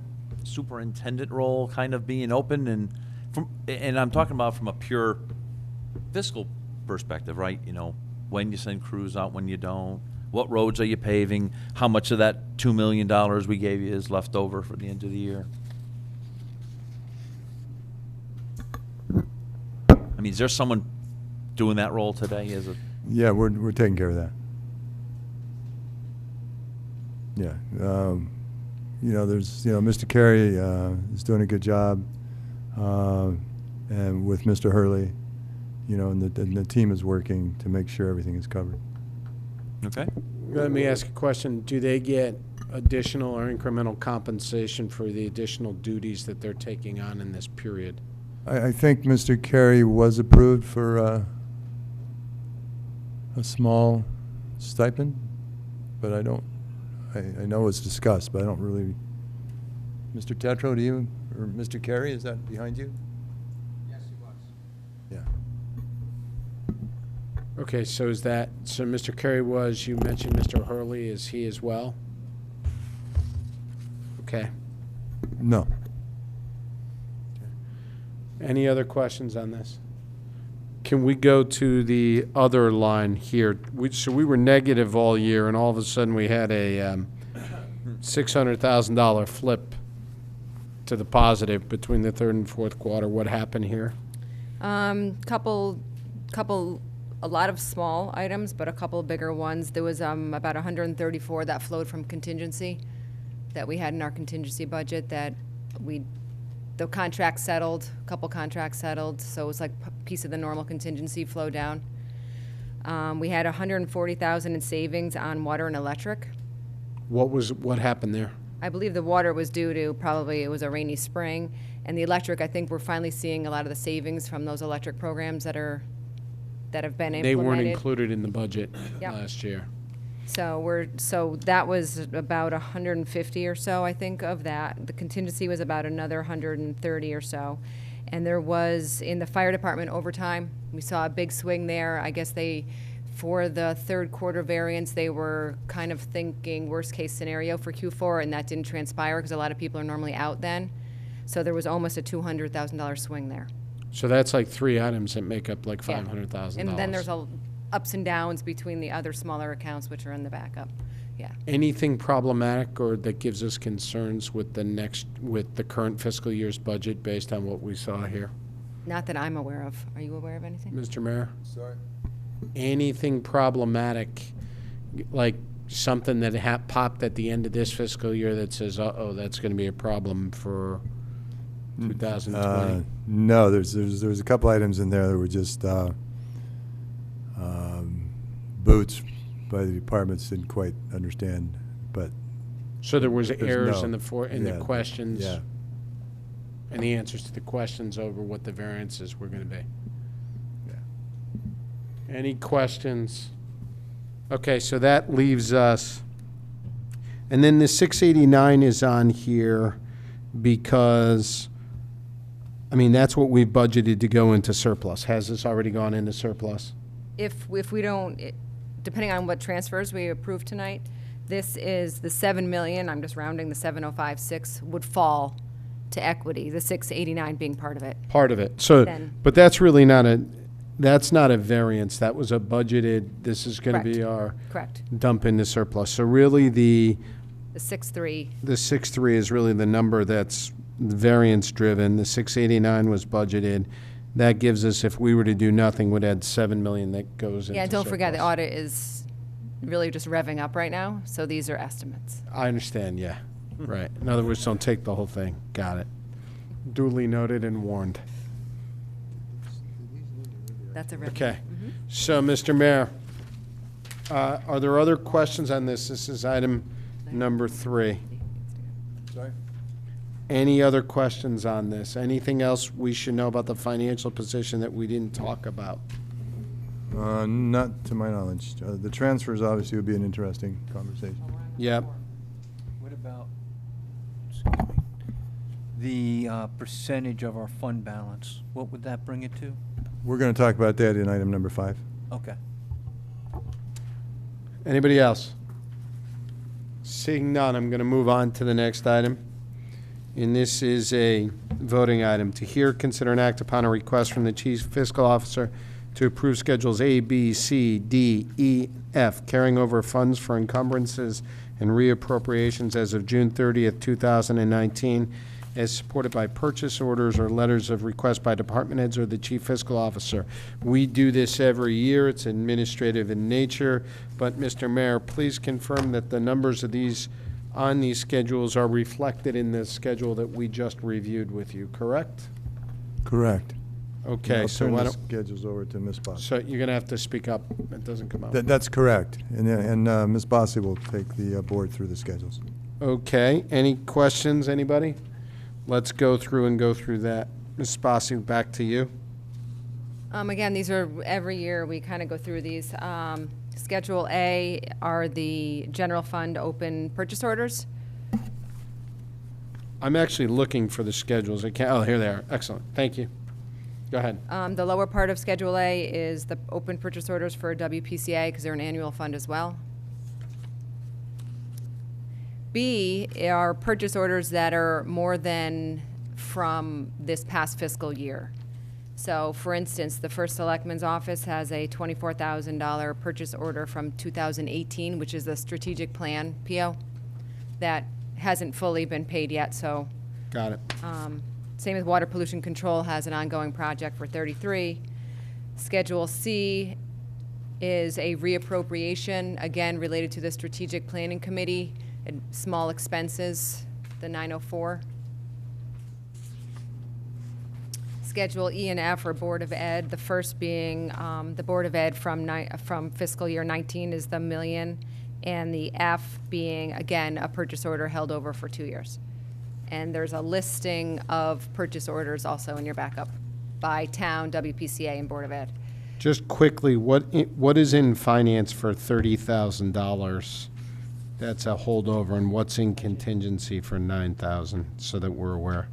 superintendent role kind of being open? And I'm talking about from a pure fiscal perspective, right? When you send crews out, when you don't, what roads are you paving, how much of that $2 million we gave you is left over for the end of the year? I mean, is there someone doing that role today as a? Yeah, we're taking care of that. Yeah, there's Mr. Carey is doing a good job, and with Mr. Hurley, and the team is working to make sure everything is covered. Okay. Let me ask a question. Do they get additional or incremental compensation for the additional duties that they're taking on in this period? I think Mr. Carey was approved for a small stipend, but I know it's discussed, but I don't really. Mr. Tetro, do you, or Mr. Carey, is that behind you? Yes, he was. Yeah. Okay, so Mr. Carey was, you mentioned Mr. Hurley, is he as well? Okay. No. Any other questions on this? Can we go to the other line here? So we were negative all year, and all of a sudden we had a $600,000 flip to the positive between the third and fourth quarter. What happened here? A lot of small items, but a couple of bigger ones. There was about 134 that flowed from contingency that we had in our contingency budget that the contract settled, a couple contracts settled, so it was like a piece of the normal contingency flow down. We had 140,000 in savings on water and electric. What happened there? I believe the water was due to it was a rainy spring, and the electric, I think we're finally seeing a lot of the savings from those electric programs that have been implemented. They weren't included in the budget Yep. last year. So that was about 150 or so, I think, of that. The contingency was about another 130 or so. And there was, in the fire department overtime, we saw a big swing there. I guess for the third quarter variance, they were kind of thinking worst case scenario for Q4, and that didn't transpire because a lot of people are normally out then. So there was almost a $200,000 swing there. So that's like three items that make up like Yeah. $500,000. And then there's ups and downs between the other smaller accounts, which are in the backup. Yeah. Anything problematic or that gives us concerns with the current fiscal year's budget based on what we saw here? Not that I'm aware of. Are you aware of anything? Mr. Mayor? Sorry. Anything problematic, like something that popped at the end of this fiscal year that says, uh-oh, that's going to be a problem for 2020? No, there was a couple items in there that were just boots by the departments didn't quite understand, but So there was there's errors no- in the yeah, questions? Yeah. And the answers to the questions over what the variances were going to be? Yeah. Any questions? Okay, so that leaves us, and then the 689 is on here because, I mean, that's what we've budgeted to go into surplus. Has this already gone into surplus? if we don't, depending on what transfers we approve tonight, this is the 7 million, I'm just rounding, the 705.6 would fall to equity, the 689 being part of it. Part of it. So, Then- but that's really not that's not a variance. That was a budgeted, this is going to be Correct. our Correct. dump into surplus. So really The 6.3, the 6.3 is really the number that's variance driven. The 689 was budgeted. That gives us, if we were to do nothing, would add 7 million that goes into yeah, don't forget, the surplus. audit is really just revving up right now, so these are estimates. I understand, yeah. Right. In other words, don't take the whole thing. Got it. Duly noted and warned. That's a revenue. Okay. So, Mr. Mayor, are there other questions on this? This is item number 3. Sorry? Any other questions on this? Anything else we should know about the financial position that we didn't talk about? Not to my knowledge. The transfers obviously would be an interesting conversation. Yep. What about, excuse me, the percentage of our fund balance? What would that bring it to? We're going to talk about that in item number 5. Okay. Anybody else? Seeing none, I'm going to move on to the next item. And this is a voting item. To hear, consider, and act upon a request from the Chief Fiscal Officer to approve Schedules A, B, C, D, E, F, carrying over funds for encumbrances and reappropriations as of June 30th, 2019, as supported by purchase orders or letters of request by department heads or the Chief Fiscal Officer. We do this every year. It's administrative in nature. But, Mr. Mayor, please confirm that the numbers of these on these schedules are reflected in the schedule that we just reviewed with you, correct? Correct. Okay, I'll so turn why the don't, schedules over to Ms. Bossy. so you're going to have to speak up. It doesn't come out. That's correct. And Ms. Bossy will take the board through the schedules. Okay, any questions, anybody? Let's go through that. Ms. Bossy, back to you. Again, these are, every year, we kind of go through these. Schedule A are the general fund open purchase orders. I'm actually looking for the schedules. I can't, oh, here they are. Excellent. Thank you. Go ahead. The lower part of Schedule A is the open purchase orders for WPCA, because they're an annual fund as well. B are purchase orders that are more than from this past fiscal year. So, for instance, the First Selectman's Office has a $24,000 purchase order from 2018, which is the strategic plan PO, that hasn't fully been paid yet, so. Got it. Same as Water Pollution Control has an ongoing project for 33. Schedule C is a reappropriation, again, related to the Strategic Planning Committee, and small expenses, the 904. Schedule E and F are Board of Ed, the first being the Board of Ed from fiscal year 19 is the $1 million, and the F being, again, a purchase order held over for 2 years. And there's a listing of purchase orders also in your backup by town, WPCA, and Board of Ed. Just quickly, what is in finance for $30,000? That's a holdover, and what's in contingency for $9,000, so that we're aware?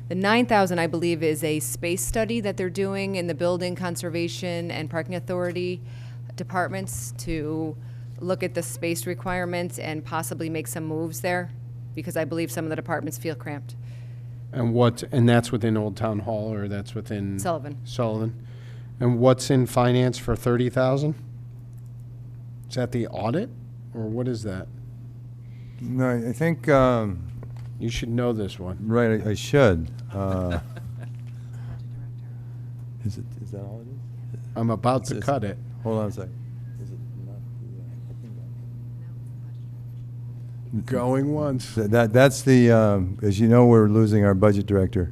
The 9,000, I believe, is a space study that they're doing in the Building Conservation and Parking Authority departments to look at the space requirements and possibly make some moves there, because I believe some of the departments feel cramped. And that's within Old Town Hall, or that's within? Sullivan. Sullivan. And what's in finance for $30,000? Is that the audit, or what is that? No, I think, You should know this one. right, I should. Is that all it is? I'm about to It's- cut it. Hold on a second. Is it not Going once. That's the, as you know, we're losing our budget director,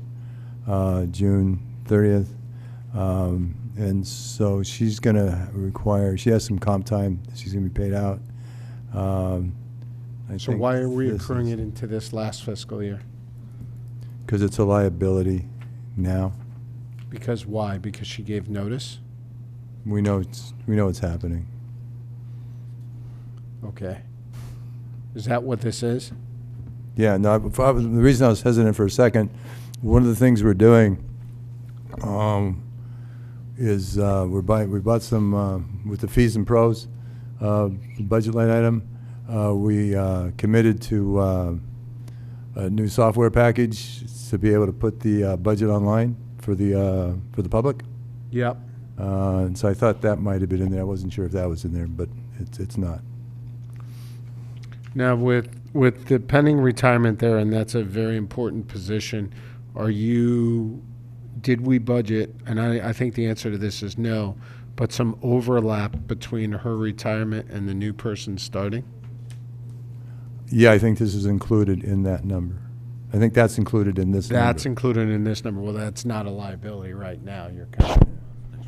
June 30th. And so she's going to require, she has some comp time, she's going to be paid out. So why are we accruing it into this last fiscal year? Because it's a liability now. Because why? Because she gave notice? We know it's happening. Okay. Is that what this is? Yeah, no, the reason I was hesitant for a second, one of the things we're doing, is we bought some with the fees and pros budget line item. We committed to a new software package to be able to put the budget online for the public. Yep. And so I thought that might have been in there. I wasn't sure if that was in there, but it's not. Now, with the pending retirement there, and that's a very important position, did we budget, and I think the answer to this is no, but some overlap between her retirement and the new person starting? Yeah, I think this is included in that number. I think that's included in this number. That's included in this number. Well, that's not a liability right now. You're kind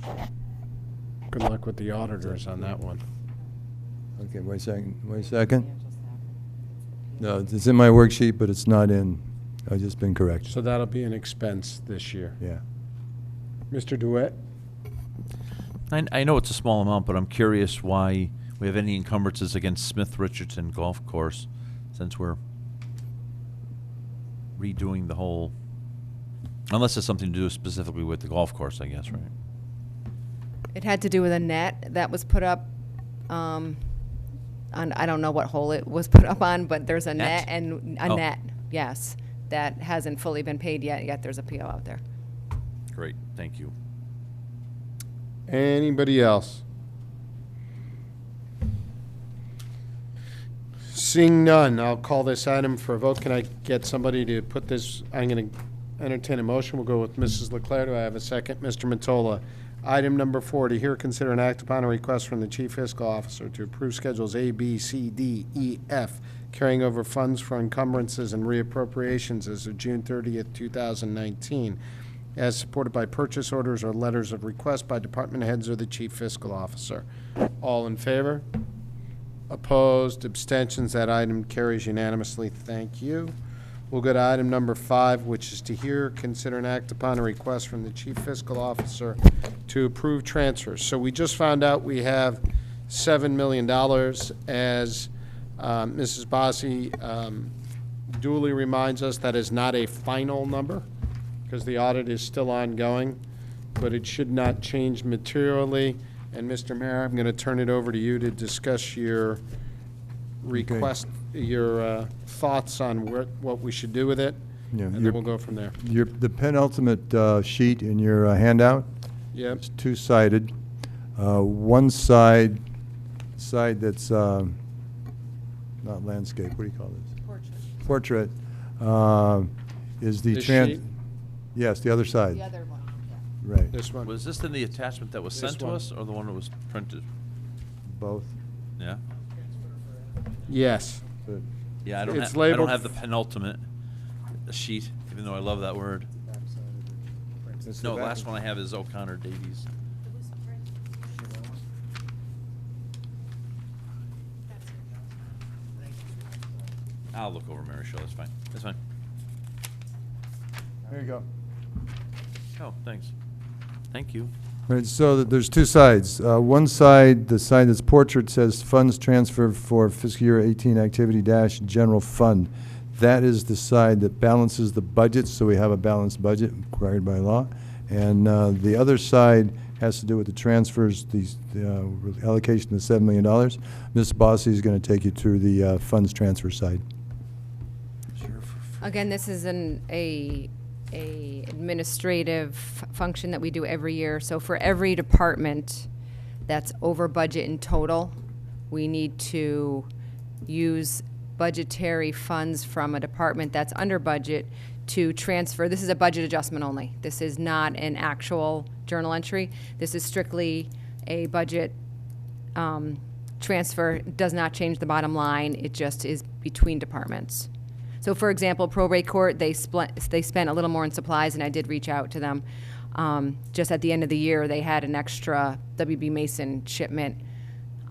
of, good luck with the auditors on that one. Okay, wait a second. No, it's in my worksheet, but it's not in. I've just been corrected. So that'll be an expense this year. Yeah. Mr. DeWitt? I know it's a small amount, but I'm curious why we have any encumbrances against Smith Richardson Golf Course, since we're redoing the whole, unless it's something to do specifically with the golf course, I guess, right? It had to do with a net that was put up on, I don't know what hole it was put up on, but there's a net and a net, yes, that hasn't fully been paid yet there's a PO out there. Great, thank you. Anybody else? Seeing none, I'll call this item for a vote. Can I get somebody to put this? I'm going to entertain a motion. We'll go with Mrs. Leclerc. Do I have a second? Mr. Mottola. Item number 4, to hear, consider, and act upon a request from the Chief Fiscal Officer to approve Schedules A, B, C, D, E, F, carrying over funds for encumbrances and reappropriations as of June 30th, 2019, as supported by purchase orders or letters of request by department heads or the Chief Fiscal Officer. All in favor? Opposed? Abstentions? That item carries unanimously. Thank you. We'll go to item number 5, which is to hear, consider, and act upon a request from the Chief Fiscal Officer to approve transfers. So we just found out we have $7 million, as Mrs. Bossi duly reminds us that is not a final number because the audit is still ongoing, but it should not change materially. And Mr. Mayor, I'm going to turn it over to you to discuss your request, your thoughts on what we should do with it, Yeah, and then we'll go from there. The penultimate sheet in your handout. Yep. It's two-sided. One side that's not landscape. What do you call this? Portrait. Is the This sheet? Yes, the other side. The other one, Right. This one. Was this in the attachment that was This sent to one. us, or the one that was printed? Both. Yeah? Yes. But Yeah, I don't It's have, labeled the penultimate sheet, even though I love that word. it's No, the the back- last one I have is O'Connor Davies. I'll look over Mary Show, that's fine. That's fine. There you go. Oh, thanks. Thank you. Right, so there's two sides. One side, the side that's portrait, says funds transfer for fiscal year 18 activity dash general fund. That is the side that balances the budget, so we have a balanced budget required by law. And the other side has to do with the transfers, the allocation of $7 million. Ms. Bossi is going to take you through the funds transfer side. Again, this is a administrative function that we do every year. So for every department that's over budget in total, we need to use budgetary funds from a department that's under budget to transfer. This is a budget adjustment only. This is not an actual journal entry. This is strictly a budget transfer. It does not change the bottom line. It just is between departments. So, for example, probate court, they spent a little more in supplies, and I did reach out to them. Just at the end of the year, they had an extra WB Mason shipment,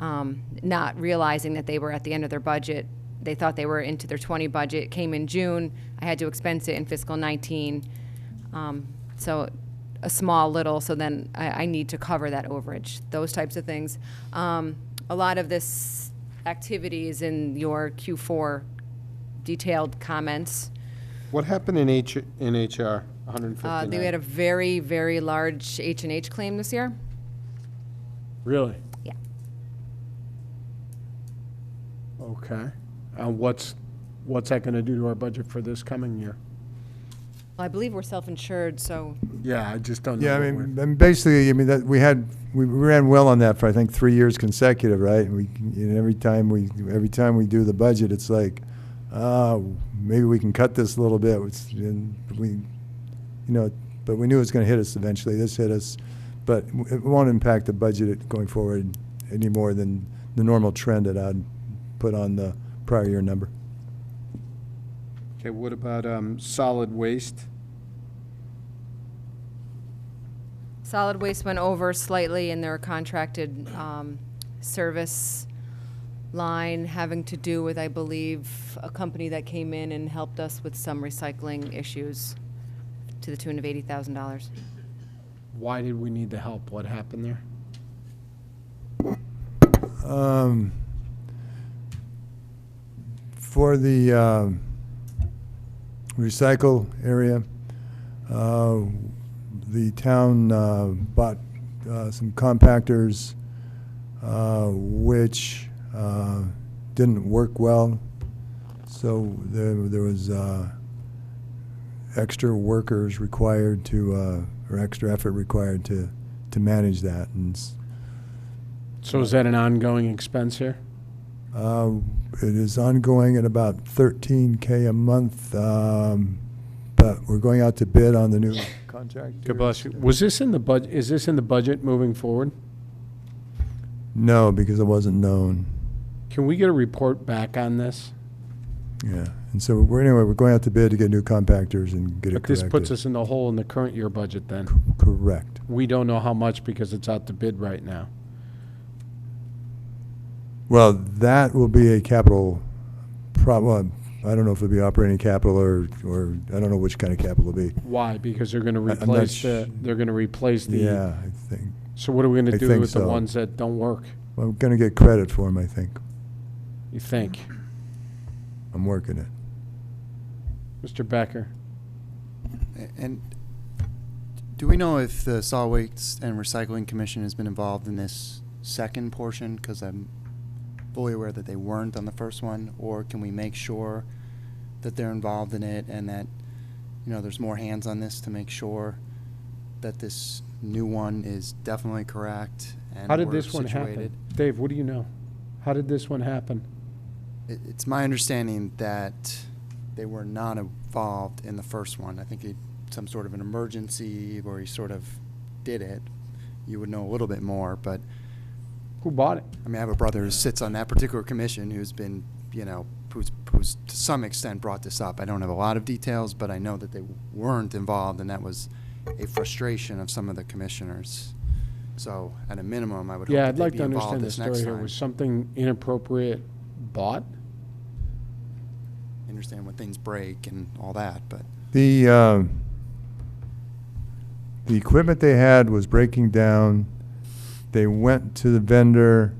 not realizing that they were at the end of their budget. They thought they were into their 20 budget. It came in June. I had to expense it in fiscal 19. So a small little, so then I need to cover that overage, those types of things. A lot of this activity is in your Q4 detailed comments. What happened in HR? 159. We had a very, very large H&H claim this year. Really? Yeah. Okay. What's that going to do to our budget for this coming year? Well, I believe we're self-insured, so Yeah, I just don't know. Yeah, I what mean, we're- basically, I mean, that we ran well on that for, I think, 3 years consecutive, right? Every time we do the budget, it's like, maybe we can cut this a little bit. But we knew it was going to hit us eventually. This hit us, but it won't impact the budget going forward any more than the normal trend that I'd put on the prior year number. Okay, what about solid waste? solid waste went over slightly in their contracted service line having to do with, I believe, a company that came in and helped us with some recycling issues to the tune of $80,000. Why did we need the help? What happened there? For the recycle area, the town bought some compactors which didn't work well, so there was extra workers required to, or extra effort required to manage that. And So is that an ongoing expense here? it is ongoing at about $13K a month, but we're going out to bid on the new contract. God bless you. Was this in the budget? Is this in the budget moving forward? No, because it wasn't known. Can we get a report back on this? Yeah, and so we're going out to bid to get new compactors and get it But this corrected. puts us in the hole in the current year budget then. Correct. We don't know how much because it's out to bid right now. Well, that will be a capital problem. I don't know if it'll be operating capital or I don't know which kind of capital it'll be. Why? Because they're going to I'm not replace they're going to replace the. Yeah, I think. So what are we going to I do think with the so. ones that don't work? Well, I'm going to get credit for them, I think. You think? I'm working it. Mr. Becker? And do we know if the Solid Waste and Recycling Commission has been involved in this second portion? Because I'm fully aware that they weren't on the first one. Or can we make sure that they're involved in it and that, you know, there's more hands on this to make sure that this new one is definitely correct and How did we're this one situated? happen? Dave, what do you know? How did this one happen? It's my understanding that they were not involved in the first one. I think some sort of an emergency where he sort of did it. You would know a little bit more, but Who bought it? I mean, I have a brother who sits on that particular commission who's been, you know, who's to some extent brought this up. I don't have a lot of details, but I know that they weren't involved, and that was a frustration of some of the commissioners. So, at a minimum, I would hope Yeah, that I'd they'd like be to involved understand the this story next here. time. Was something inappropriate bought? I understand when things break and all that, but The equipment they had was breaking down. They went to the vendor.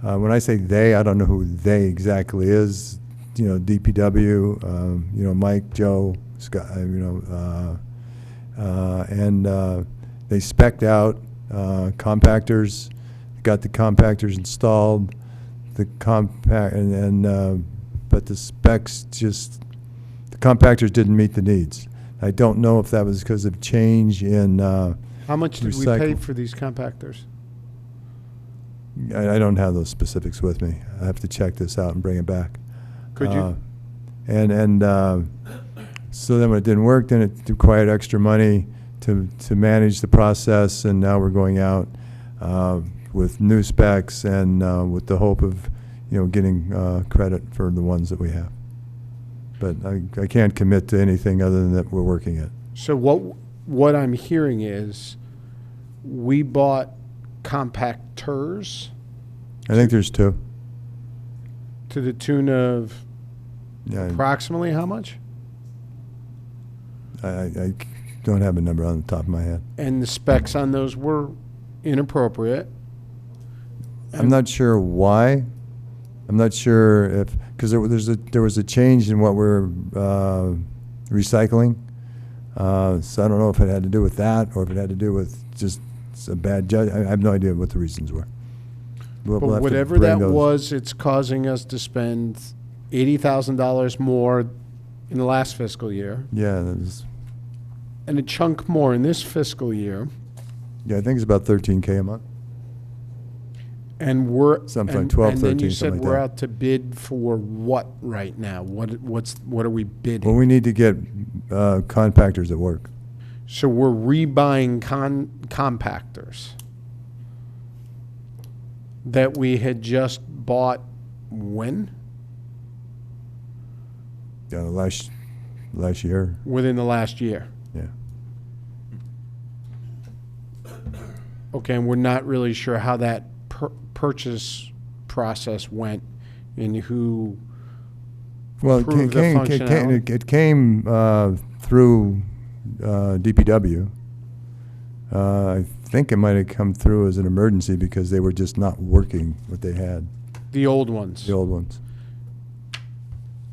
When I say they, I don't know who they exactly is. You know, DPW, you know, Mike, Joe, Scott, and they spec'd out compactors, got the compactors installed. The but the specs just, the compactors didn't meet the needs. I don't know if that was because of change in How much did we pay recycle. for these compactors? I don't have those specifics with me. I have to check this out and bring it back. Could you? So then when it didn't work, then it required extra money to manage the process, and now we're going out with new specs and with the hope of, you know, getting credit for the ones that we have. But I can't commit to anything other than that we're working it. So what I'm hearing is we bought compactors I think there's two. to the tune of Yeah, approximately how much? I don't have a number on the top of my head. And the specs on those were inappropriate. I'm not sure why. I'm not sure if, because there was a change in what we're recycling. So I don't know if it had to do with that or if it had to do with just a bad judge. I have no idea what the reasons were. We'll But have to whatever bring that those- was, it's causing us to spend $80,000 more in the last fiscal year Yeah, that was, and a chunk more in this fiscal year. yeah, I think it's about 13K a month. And we're Something like and, 12, and then you 13, said something like we're that. out to bid for what right now? What are we bidding? Well, we need to get compactors at work. So we're rebuying compactors that we had just bought when? Last year, Within the last year. yeah. Okay, and we're not really sure how that purchase process went and who Well, Prove the functionality. it came through DPW. I think it might have come through as an emergency because they were just not working what they had, the old ones. the old ones.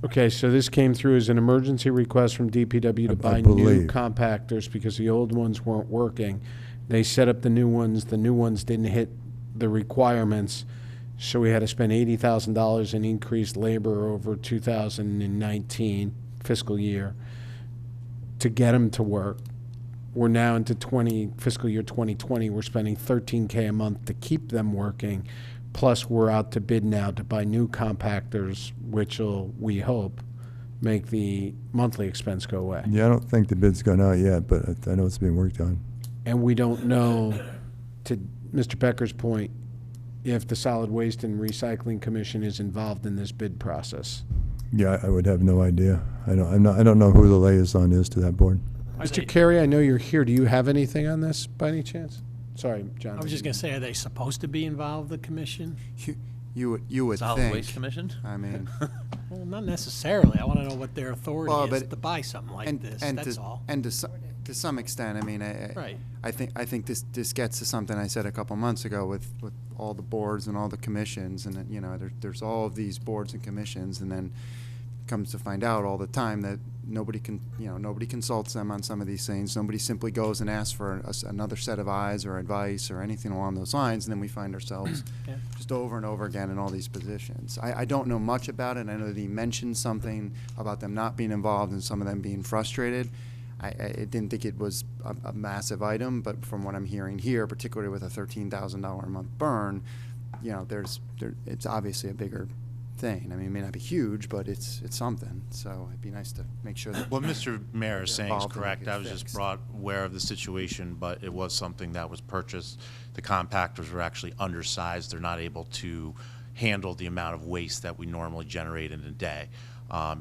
Okay, so this came through as an emergency request from DPW to I buy new believe. compactors because the old ones weren't working. They set up the new ones didn't hit the requirements, so we had to spend $80,000 in increased labor over 2019 fiscal year to get them to work. We're now into fiscal year 2020, we're spending $13K a month to keep them working. Plus, we're out to bid now to buy new compactors, which will, we hope, make the monthly expense go away. Yeah, I don't think the bid's gone out yet, but I know it's being worked on. And we don't know, to Mr. Becker's point, if the Solid Waste and Recycling Commission is involved in this bid process. Yeah, I would have no idea. I don't know who the liaison is to that board. Mr. Carey, I know you're here. Do you have anything on this by any chance? Sorry, John. I was just going to say, are they supposed to be involved, the commission? You would Solid think. Waste Commission? I mean, Well, not necessarily. I want to know what their authority Well, is but- to buy something like this, that's all. And to some extent, I mean, Right. I think this gets to something I said a couple months ago with all the boards and all the commissions, and you know, there's all of these boards and commissions, and then comes to find out all the time that nobody consults them on some of these things. Nobody simply goes and asks for another set of eyes or advice or anything along those lines, and then we find ourselves Yeah. just over and over again in all these positions. I don't know much about it. I know that he mentioned something about them not being involved and some of them being frustrated. I didn't think it was a massive item, but from what I'm hearing here, particularly with a $13,000 a month burn, you know, it's obviously a bigger thing. I mean, it may not be huge, but it's something. So it'd be nice to make sure that. What Mr. Mayor is they're saying is involved and it correct. gets I was just fixed. brought aware of the situation, but it was something that was purchased. The compactors were actually undersized. They're not able to handle the amount of waste that we normally generate in a day.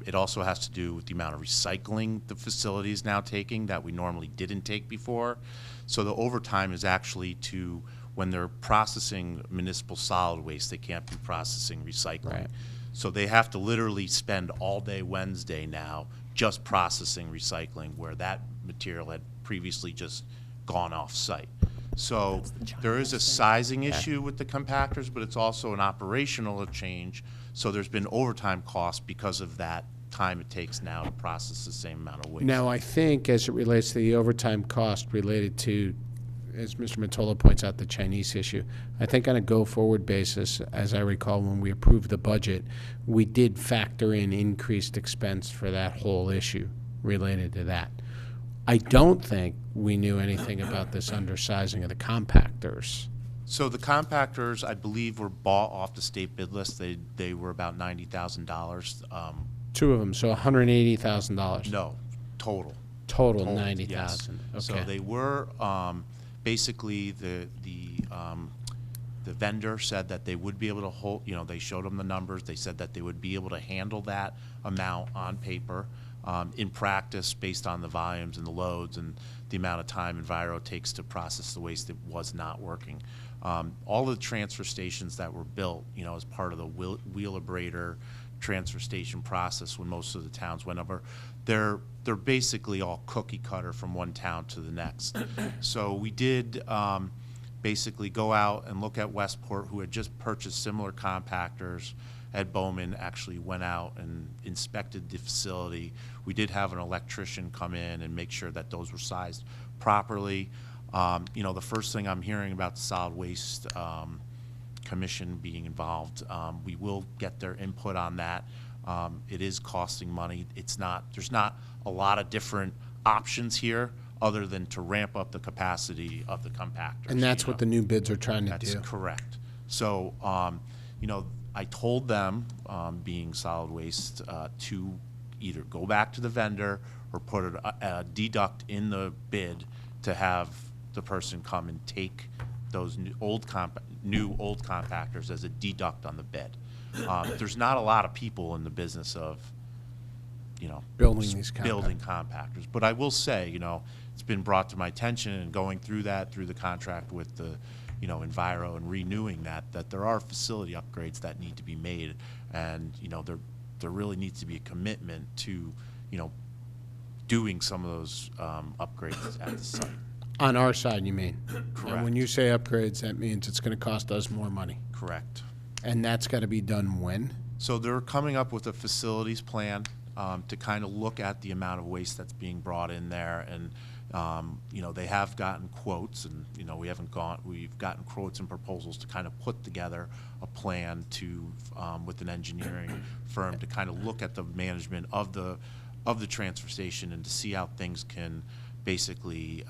It also has to do with the amount of recycling the facility is now taking that we normally didn't take before. So the overtime is actually to, when they're processing municipal solid waste, they can't be processing recycling. Right. So they have to literally spend all day Wednesday now just processing recycling, where that material had previously just gone off-site. So there is a sizing issue with the compactors, but it's also an operational change. So there's been overtime costs because of that time it takes now to process the same amount of waste. Now, I think as it relates to the overtime cost related to, as Mr. Mottola points out, the Chinese issue, I think on a go-forward basis, as I recall when we approved the budget, we did factor in increased expense for that whole issue related to that. I don't think we knew anything about this undersizing of the compactors. So the compactors, I believe, were bought off the state bid list. They were about $90,000. Two of them, so $180,000. No, total. Total, Total, 90,000. yes. Okay. So they were, basically, the vendor said that they would be able to hold, you know, they showed them the numbers. They said that they would be able to handle that amount on paper. In practice, based on the volumes and the loads and the amount of time Enviro takes to process the waste, it was not working. All the transfer stations that were built, you know, as part of the Wheelabrator transfer station process when most of the towns went over, they're basically all cookie cutter from one town to the next. So we did basically go out and look at Westport, who had just purchased similar compactors, Ed Bowman actually went out and inspected the facility. We did have an electrician come in and make sure that those were sized properly. You know, the first thing I'm hearing about the Solid Waste Commission being involved, we will get their input on that. It is costing money. There's not a lot of different options here other than to ramp up the capacity of the compactors. And that's what the new bids are trying to do. That's correct. So, you know, I told them, being Solid Waste, to either go back to the vendor or put a deduct in the bid to have the person come and take those new old compactors as a deduct on the bid. There's not a lot of people in the business of, you know, Building these building compactors. But I will say, you know, it's been brought to my attention and going through the contract with the, you know, Enviro and renewing that there are facility upgrades that need to be made. And, you know, there really needs to be a commitment to, you know, doing some of those upgrades at the site. On our side, you mean? Correct. And when you say upgrades, that means it's going to cost us more money. Correct. And that's got to be done when? So they're coming up with a facilities plan to kind of look at the amount of waste that's being brought in there. And, you know, they have gotten quotes, and, you know, we've gotten quotes and proposals to kind of put together a plan to, with an engineering firm to kind of look at the management of the transfer station and to see how things can basically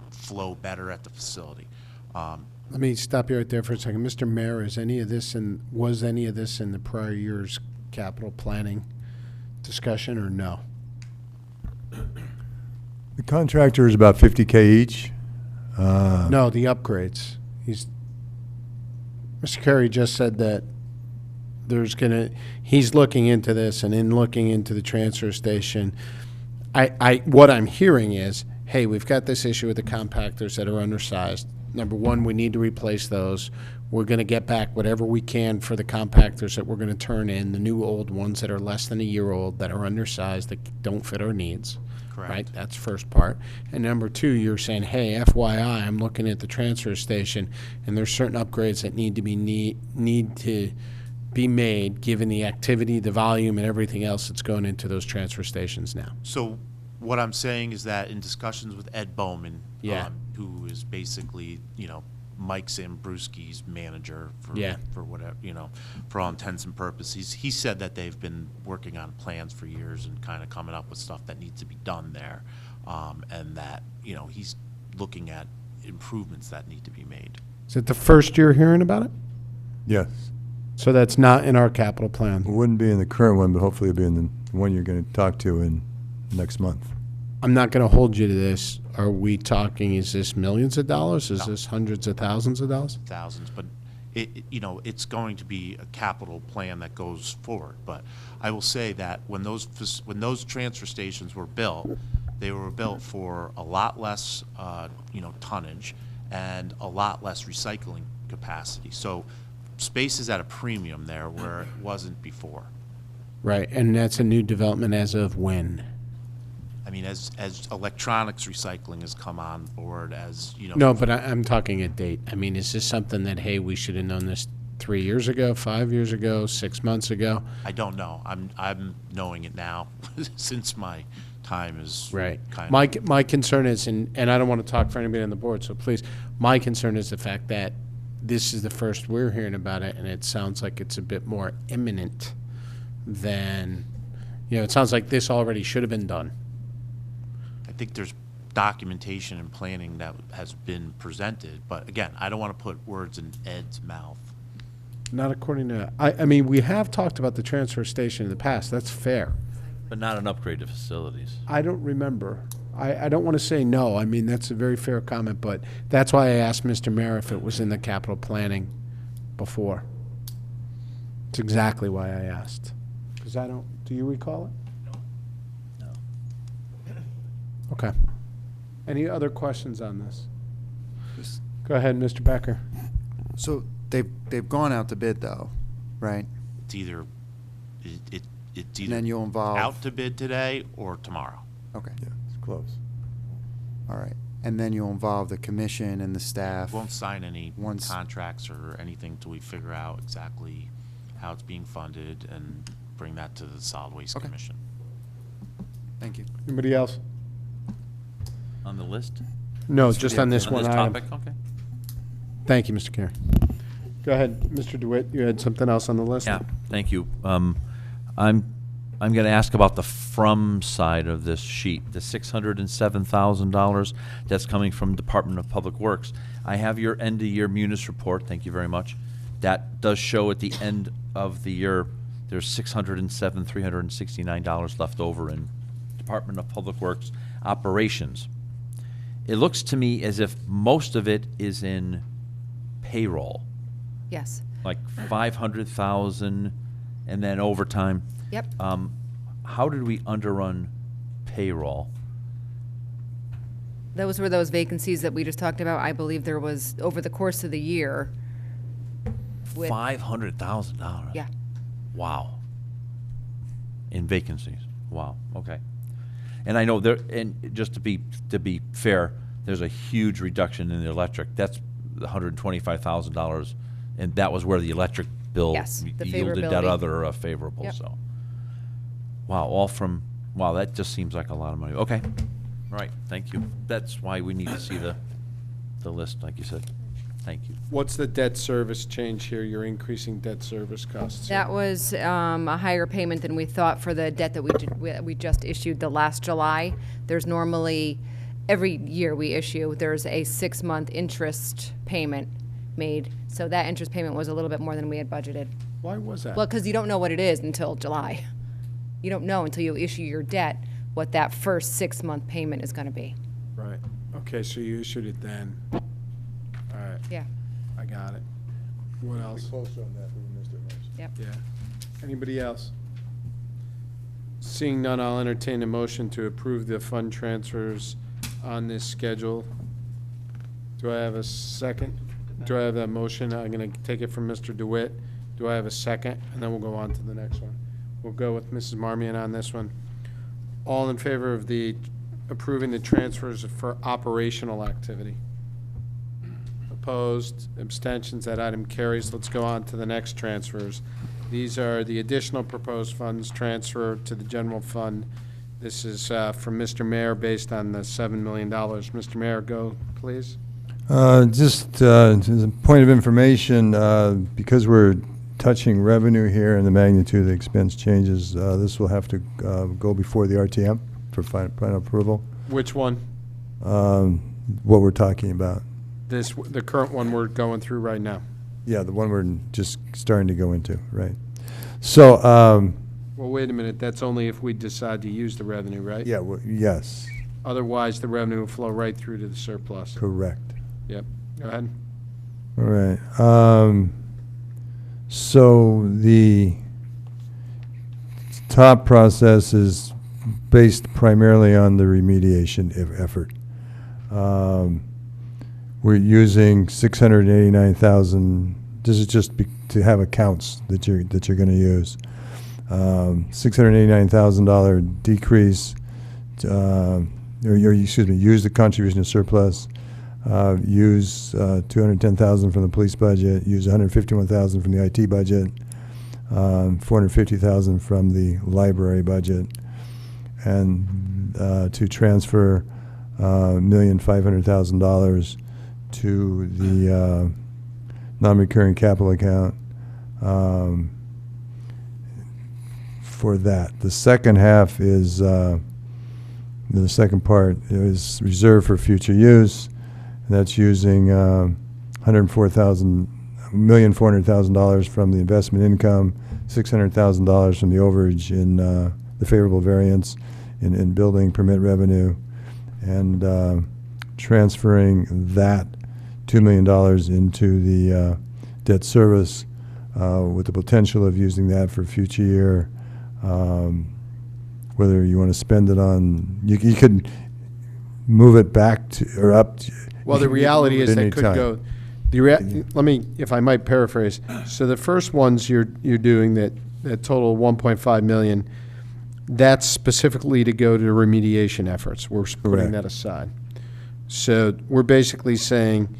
flow better at the facility. Let me stop you right there for a second. Mr. Mayor, was any of this in the prior year's capital planning discussion, or no? The contractor is about $50K each. No, the upgrades. Mr. Carey just said that he's looking into this, and in looking into the transfer station, what I'm hearing is, hey, we've got this issue with the compactors that are undersized. Number one, we need to replace those. We're going to get back whatever we can for the compactors that we're going to turn in, the new old ones that are less than a year old, that are undersized, that don't fit our needs. Correct. Right? That's first part. And number two, you're saying, hey, FYI, I'm looking at the transfer station, and there's certain upgrades that need to be made given the activity, the volume, and everything else that's going into those transfer stations now. So what I'm saying is that in discussions with Ed Bowman, Yeah. Who is basically, you know, Mike Zambruski's manager for whatever, you know, for all intents and purposes, he said that they've been working on plans for years and kind of coming up with stuff that needs to be done there, and that, you know, he's looking at improvements that need to be made. Is it the first year hearing about it? Yes. So that's not in our capital plan. It wouldn't be in the current one, but hopefully it'll be in the one you're going to talk to in next month. I'm not going to hold you to this. Are we talking, is this millions of dollars? Is this hundreds of thousands of dollars? Thousands, but you know, it's going to be a capital plan that goes forward. But I will say that when those transfer stations were built, they were built for a lot less, you know, tonnage and a lot less recycling capacity. So space is at a premium there where it wasn't before. Right, and that's a new development as of when? I mean, as electronics recycling has come on board, as, you know. No, but I'm talking a date. I mean, is this something that, hey, we should have known this 3 years ago, 5 years ago, 6 months ago? I don't know. I'm knowing it now since my time is Right. kind of. My concern is, and I don't want to talk for anybody on the board, so please, my concern is the fact that this is the first we're hearing about it, and it sounds like it's a bit more imminent than, you know, it sounds like this already should have been done. I think there's documentation and planning that has been presented, but again, I don't want to put words in Ed's mouth. Not according to, I mean, we have talked about the transfer station in the past. That's fair. But not an upgrade to facilities. I don't remember. I don't want to say no. I mean, that's a very fair comment, but that's why I asked Mr. Mayor if it was in the capital planning before. It's exactly why I asked. Because I don't, do you recall it? No. Okay. Any other questions on this? Go ahead, Mr. Becker. So they've gone out to bid though, right? It's either it's And either then you'll involve. out to bid today or tomorrow. Okay. Yeah, it's close. All right. And then you'll involve the commission and the staff. Won't sign any Once- contracts or anything till we figure out exactly how it's being funded, and bring that to the Solid Waste Okay. Commission. Thank you. Anybody else? On the list? No, just on this On one this item. topic? Okay. Thank you, Mr. Carey. Go ahead, Mr. DeWitt, you had something else on the list? Yeah, thank you. I'm going to ask about the from side of this sheet, the $607,000 that's coming from Department of Public Works. I have your end-of-year munis report, thank you very much. That does show at the end of the year, there's $607,369 left over in Department of Public Works operations. It looks to me as if most of it is in payroll, Yes. like 500,000 and then overtime. Yep. How did we underrun payroll? Those were those vacancies that we just talked about. I believe there was, over the course of the year. with- $500,000. Yeah. Wow. In vacancies. Wow. Okay. And I know there, and just to be fair, there's a huge reduction in the electric. That's $125,000, and that was where the electric bill Yes, the yielded that favorability. other favorable. Yep. So, wow, that just seems like a lot of money. Okay. All right. Thank you. That's why we need to see the list, like you said. Thank you. What's the debt service change here? You're increasing debt service costs. That was a higher payment than we thought for the debt that we just issued the last July. There's normally, every year we issue, there's a 6-month interest payment made. So that interest payment was a little bit more than we had budgeted. Why was that? Well, because you don't know what it is until July. You don't know until you issue your debt what that first 6-month payment is going to be. Right. Okay, so you issued it then. All right. Yeah. I got it. What else? Close on that, we missed it most. Yep. Yeah. Anybody else? Seeing none, I'll entertain a motion to approve the fund transfers on this schedule. Do I have a second? Do I have that motion? I'm going to take it from Mr. DeWitt. Do I have a second? And then we'll go on to the next one. We'll go with Mrs. Marmion on this one. All in favor of the approving the transfers for operational activity? Opposed, abstentions, that item carries. Let's go on to the next transfers. These are the additional proposed funds transfer to the general fund. This is from Mr. Mayor based on the $7 million. Mr. Mayor, go, please. Just as a point of information, because we're touching revenue here and the magnitude of the expense changes, this will have to go before the RTM for final approval. Which one? What we're talking about. The current one we're going through right now. Yeah, the one we're just starting to go into, right. So, Well, wait a minute, that's only if we decide to use the revenue, right? yeah, yes, Otherwise, the revenue will flow right through to the surplus. correct. Yep, go ahead. All right. So the top process is based primarily on the remediation effort. We're using 689,000. This is just to have accounts that you're going to use. $689,000 decrease. Use the contribution to surplus. Use 210,000 from the police budget. Use 151,000 from the IT budget. 450,000 from the library budget, and to transfer $1,500,000 to the non-recurring capital account for that. The second half is the second part is reserved for future use. And that's using $1,400,000 from the investment income, $600,000 from the overage in the favorable variance in building permit revenue, and transferring that $2 million into the debt service with the potential of using that for future year. Whether you want to spend it on, you could move it back to or up. Well, the reality is they could anytime. go. Let me, if I might paraphrase. So the first ones you're doing that total 1.5 million. That's specifically to go to remediation efforts. We're putting Correct. that aside. So we're basically saying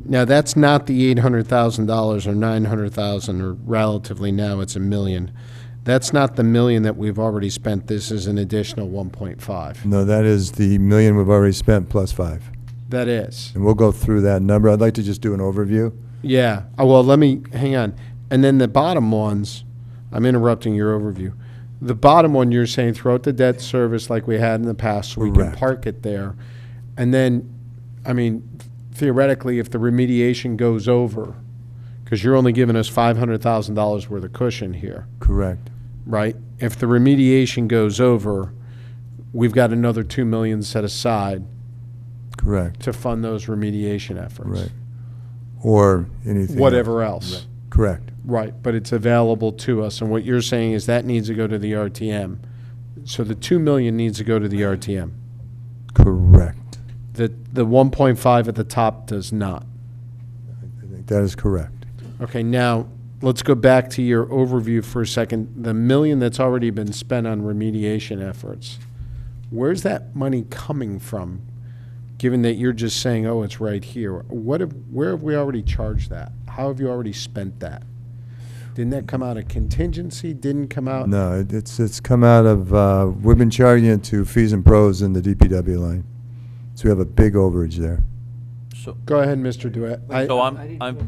Now, that's not the $800,000 or $900,000, or relatively now it's $1 million. That's not the $1 million that we've already spent. This is an additional 1.5. No, that is the $1 million we've already spent plus 5. That is. And we'll go through that number. I'd like to just do an overview. Yeah. Oh, well, let me, hang on. And then the bottom ones, I'm interrupting your overview. The bottom one, you're saying throw out the debt service like we had in the past, so we can Correct. park it there. And then, I mean, theoretically, if the remediation goes over, because you're only giving us $500,000 worth of cushion here, Correct. right? If the remediation goes over, we've got another $2 million set aside Correct. to fund those remediation efforts. Right. Or anything. Whatever else. Correct. Right, but it's available to us, and what you're saying is that needs to go to the RTM. So the $2 million needs to go to the RTM. Correct. The 1.5 at the top does not. I think that is correct. Okay, now, let's go back to your overview for a second. The $1 million that's already been spent on remediation efforts, where's that money coming from, given that you're just saying, oh, it's right here? Where have we already charged that? How have you already spent that? Didn't that come out of contingency? Didn't come out? No, it's come out of, we've been charging it to fees and pros in the DPW line. So we have a big overage there. So, Go ahead, Mr. Duet. so I'm,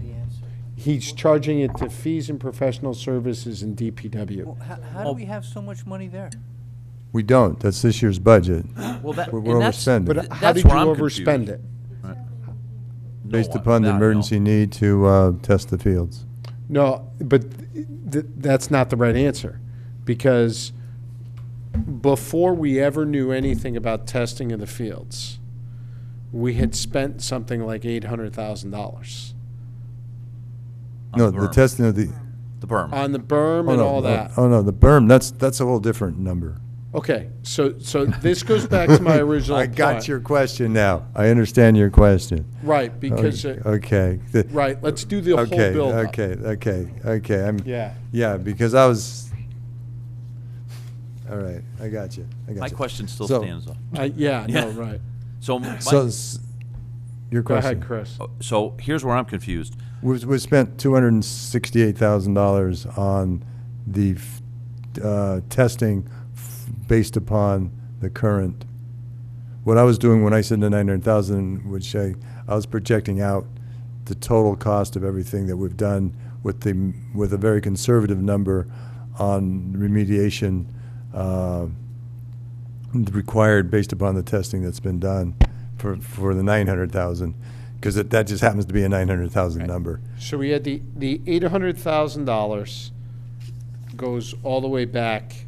He's charging it to fees and professional services in DPW. Well, how do we have so much money there? We don't. That's this year's budget. well, that, We're and that's, overspending. But But how that's did you where I'm overspend it? based No, upon the no, emergency need to test the fields. No, but that's not the right answer, because before we ever knew anything about testing of the fields, we had spent something like $800,000 On No, the the berm. testing of the, the berm. on the berm and all that. Oh, no, the berm, that's a whole different number. Okay, so this goes back to my original I got thought. your question now. I understand your question. Right, because, Okay. right, let's do the whole Okay, build-up. okay. Yeah. Because I was, all right, I got you. My question still So- stands, though. Yeah, no, Yeah. right. So, Your Go question. ahead, Chris. so here's where I'm confused. We spent $268,000 on the testing based upon the current. What I was doing when I said the 900,000, which I was projecting out the total cost of everything that we've done with a very conservative number on remediation required based upon the testing that's been done for the 900,000, because that just happens to be a 900,000 number. So we had the $800,000 goes all the way back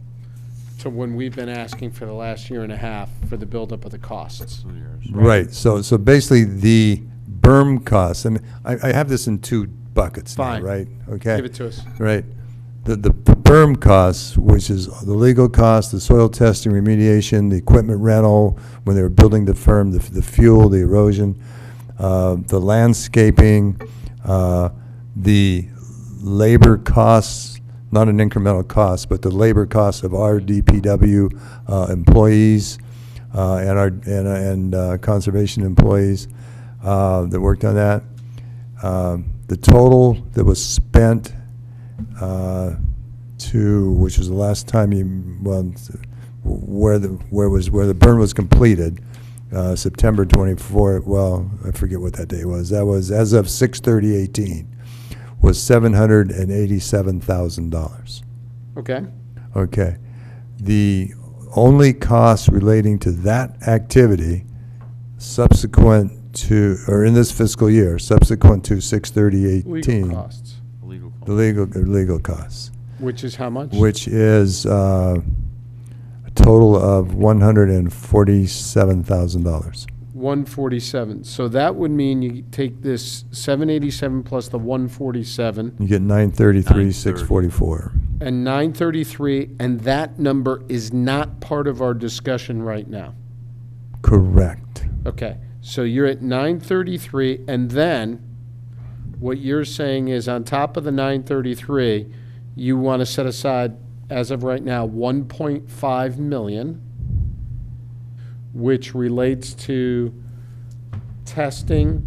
to when we've been asking for the last year and a half for the buildup of the costs. Right. So basically the berm costs, I mean, I have this in two buckets now, Fine. right? Okay. Give it to us. Right. The berm costs, which is the legal cost, the soil testing, remediation, the equipment rental, when they were building the firm, the fuel, the erosion, the landscaping, the labor costs, not an incremental cost, but the labor costs of our DPW employees and conservation employees that worked on that. The total that was spent which was the last time where the burn was completed, September 24. Well, I forget what that day was. That was as of 6/30/18. Was $787,000. Okay. Okay. The only costs relating to that activity subsequent to, or in this fiscal year, subsequent to 6/30/18. Legal costs, The legal costs, which is how much? which is a total of $147,000. 147. So that would mean you take this 787 plus the 147 You get 933,644. and 933, and that number is not part of our discussion right now. Correct. Okay, so you're at 933, and then what you're saying is on top of the 933, you want to set aside, as of right now, 1.5 million, which relates to testing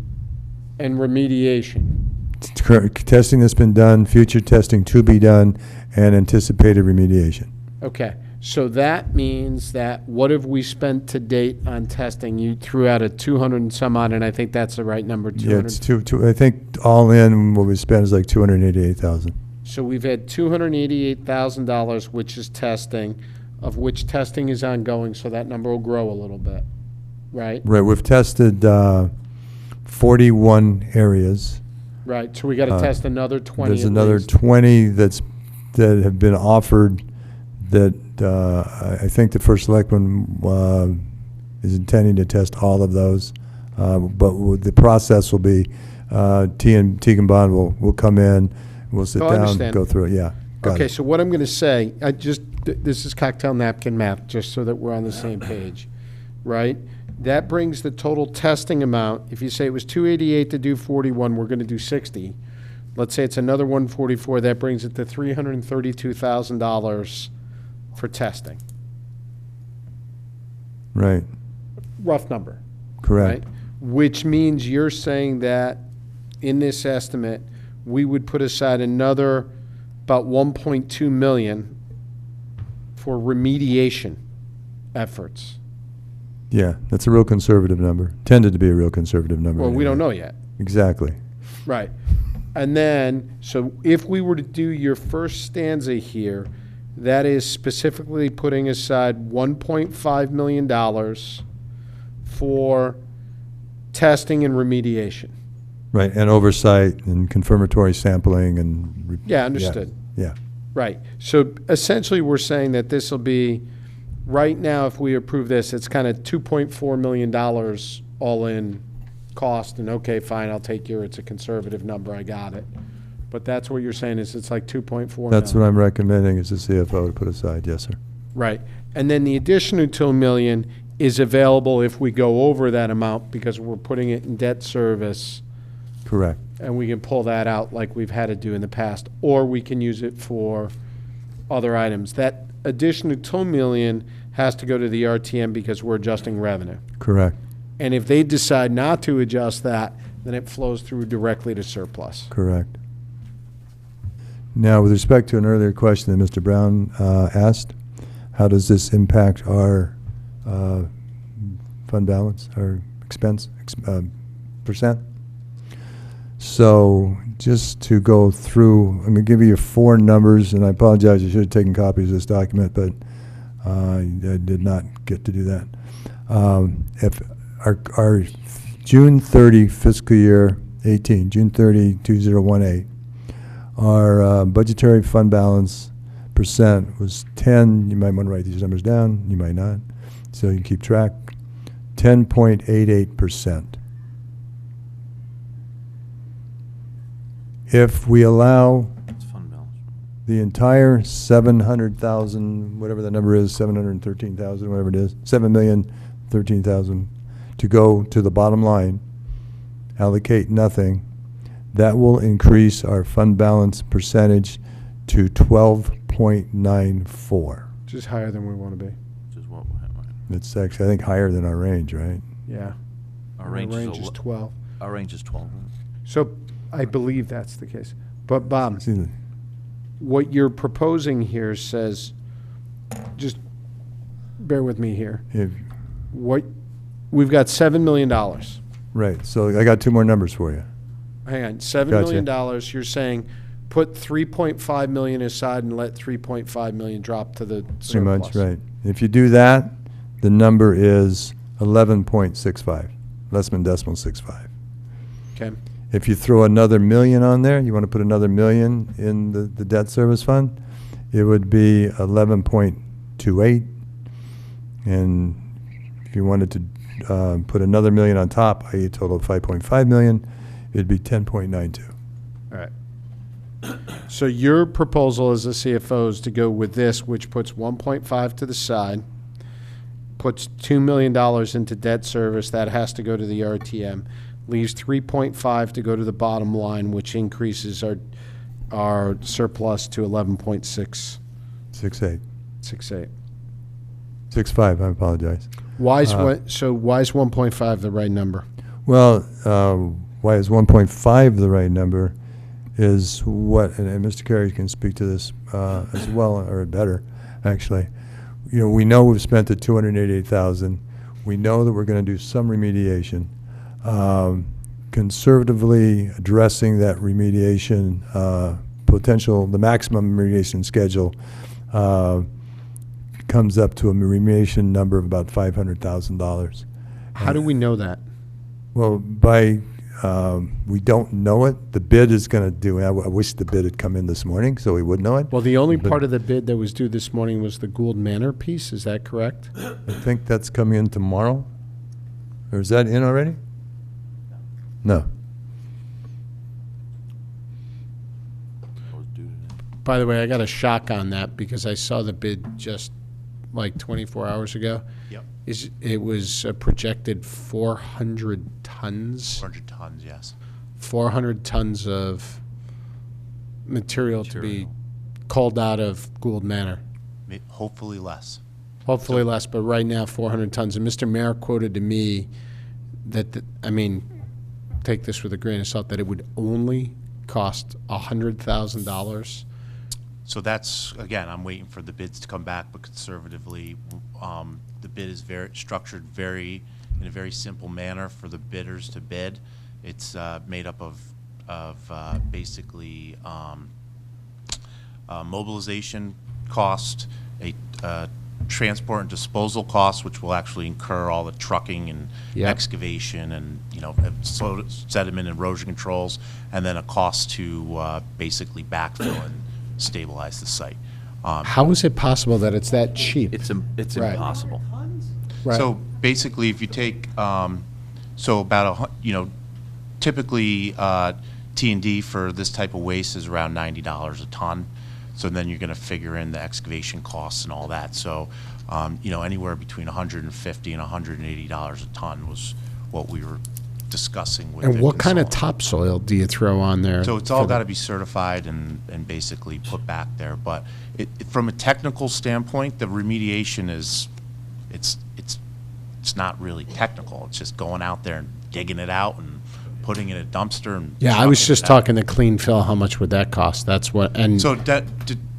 and remediation. Testing that's been done, future testing to be done, and anticipated remediation. Okay, so that means that what have we spent to date on testing? You threw out a 200 and some odd, and I think that's the right number, 200. Yeah, it's I think all in what we spent is like 288,000. So we've had $288,000, which is testing, of which testing is ongoing, so that number will grow a little bit, right? Right, we've tested 41 areas. Right, so we got to test another 20 There's at another least. 20 that have been offered that I think the first selectman is intending to test all of those. But the process will be Teagan Bond will come in, we'll sit Oh, I down, understand. go through it. Yeah. got Okay, it. so what I'm going to say, this is cocktail napkin math, just so that we're on the same page, right? That brings the total testing amount, if you say it was 288 to do 41, we're going to do 60. Let's say it's another 144, that brings it to $332,000 for testing. Right. Rough number. Correct. Right? Which means you're saying that in this estimate, we would put aside another about 1.2 million for remediation efforts. Yeah, that's a real conservative number. Tended to be a real conservative number. Well, we don't anyway. know yet. Exactly. Right. And then, so if we were to do your first stanza here, that is specifically putting aside $1.5 million for testing and remediation. Right, and oversight and confirmatory sampling and. Yeah, understood. Yeah. Right. So essentially, we're saying that this will be, right now, if we approve this, it's kind of $2.4 million all in cost. And okay, fine, I'll take it's a conservative number. I got it. But that's what you're saying is it's like 2.4 That's million. what I'm recommending as the CFO to put aside. Yes, sir. Right. And then the additional $2 million is available if we go over that amount because we're putting it in debt service. Correct. And we can pull that out like we've had to do in the past, or we can use it for other items. That additional $2 million has to go to the RTM because we're adjusting revenue. Correct. And if they decide not to adjust that, then it flows through directly to surplus. Correct. Now, with respect to an earlier question that Mr. Brown asked, how does this impact our fund balance, our expense percent? So just to go through, I'm going to give you 4 numbers, and I apologize, I should have taken copies of this document, but I did not get to do that. If our June 30 fiscal year 18, June 30, 2018, our budgetary fund balance percent was 10, you might want to write these numbers down, you might not, so you keep track, 10.88%. If we allow It's fund balance. the entire 700,000, whatever the number is, 713,000, whatever it is, 7,013,000 to go to the bottom line, allocate nothing, that will increase our fund balance percentage to 12.94. Which is higher than we want to be. Which is what It's actually, I think, higher than our range, right? Yeah. our range, is 12. Our range is 12. So I believe that's the case. But Bob, See the- what you're proposing here says, just bear with me here. if- We've got $7 million. Right, so I got 2 more numbers for you. Hang on, $7 Gotcha. million. You're saying put 3.5 million aside and let 3.5 million drop to the surplus. Pretty much, right. If you do that, the number is 11.65, less than decimal 65. Okay. If you throw another million on there, you want to put another million in the debt service fund, it would be 11.28. And if you wanted to put another million on top, i.e. a total of 5.5 million, it'd be 10.92. All right. So your proposal as a CFO is to go with this, which puts 1.5 to the side, puts $2 million into debt service, that has to go to the RTM, leaves 3.5 to go to the bottom line, which increases our surplus to 11.668. 6.8. 6.5, I apologize. Why is 1.5 the right number? Well, why is 1.5 the right number is what, and Mr. Carey can speak to this as well, or better, actually. You know, we know we've spent the 288,000. We know that we're going to do some remediation. Conservatively addressing that remediation potential, the maximum remediation schedule comes up to a remediation number of about $500,000. How do we know that? Well, we don't know it. The bid is going to do it. I wish the bid had come in this morning so we would know it. Well, the only part of the bid that was due this morning was the Gould Manor piece. Is that correct? I think that's coming in tomorrow. Or is that in already? No. By the way, I got a shock on that because I saw the bid just like 24 hours ago. Yep. It was projected 400 tons. 400 tons, yes. 400 tons of material to be called out of Gould Manor. Hopefully less. Hopefully less, but right now 400 tons. And Mr. Mayor quoted to me that, I mean, take this with a grain of salt, that it would only cost $100,000. So that's, again, I'm waiting for the bids to come back, but conservatively, the bid is structured in a very simple manner for the bidders to bid. It's made up of basically mobilization cost, a transport and disposal cost, which will actually incur all the trucking and excavation and sediment and erosion controls, and then a cost to basically backfill and stabilize the site. How is it possible that it's that cheap? It's Right. impossible. Right. So basically, if you take, so about typically T&D for this type of waste is around $90 a ton. So then you're going to figure in the excavation costs and all that. So, anywhere between $150 and $180 a ton was what we were discussing with. And the what kind of consultant. topsoil do you throw on there? So it's all got to be certified and basically put back there. But from a technical standpoint, the remediation is, it's not really technical. It's just going out there and digging it out and putting it in a dumpster and. Yeah, I was trucking just it out. talking to clean fill. How much would that cost? That's what. And So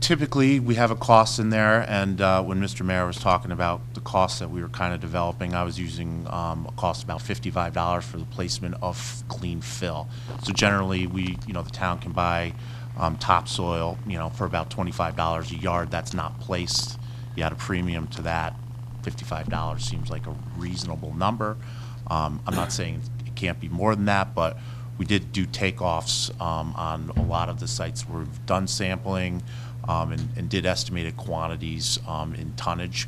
typically, we have a cost in there, and when Mr. Mayor was talking about the costs that we were kind of developing, I was using a cost about $55 for the placement of clean fill. So generally, the town can buy topsoil, for about $25 a yard. That's not placed. You add a premium to that. $55 seems like a reasonable number. I'm not saying it can't be more than that, but we did do takeoffs on a lot of the sites where we've done sampling and did estimated quantities in tonnage,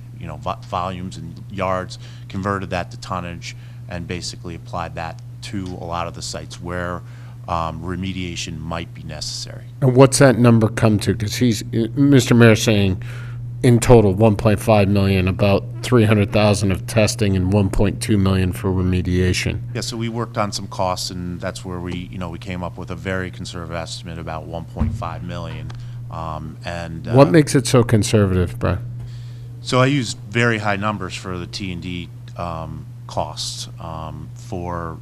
volumes and yards, converted that to tonnage, and basically applied that to a lot of the sites where remediation might be necessary. And what's that number come to? Because Mr. Mayor saying in total 1.5 million, about 300,000 of testing and 1.2 million for remediation. Yeah, so we worked on some costs, and that's where we came up with a very conservative estimate, about 1.5 million. What makes it so conservative, Brian? So I used very high numbers for the T&D costs for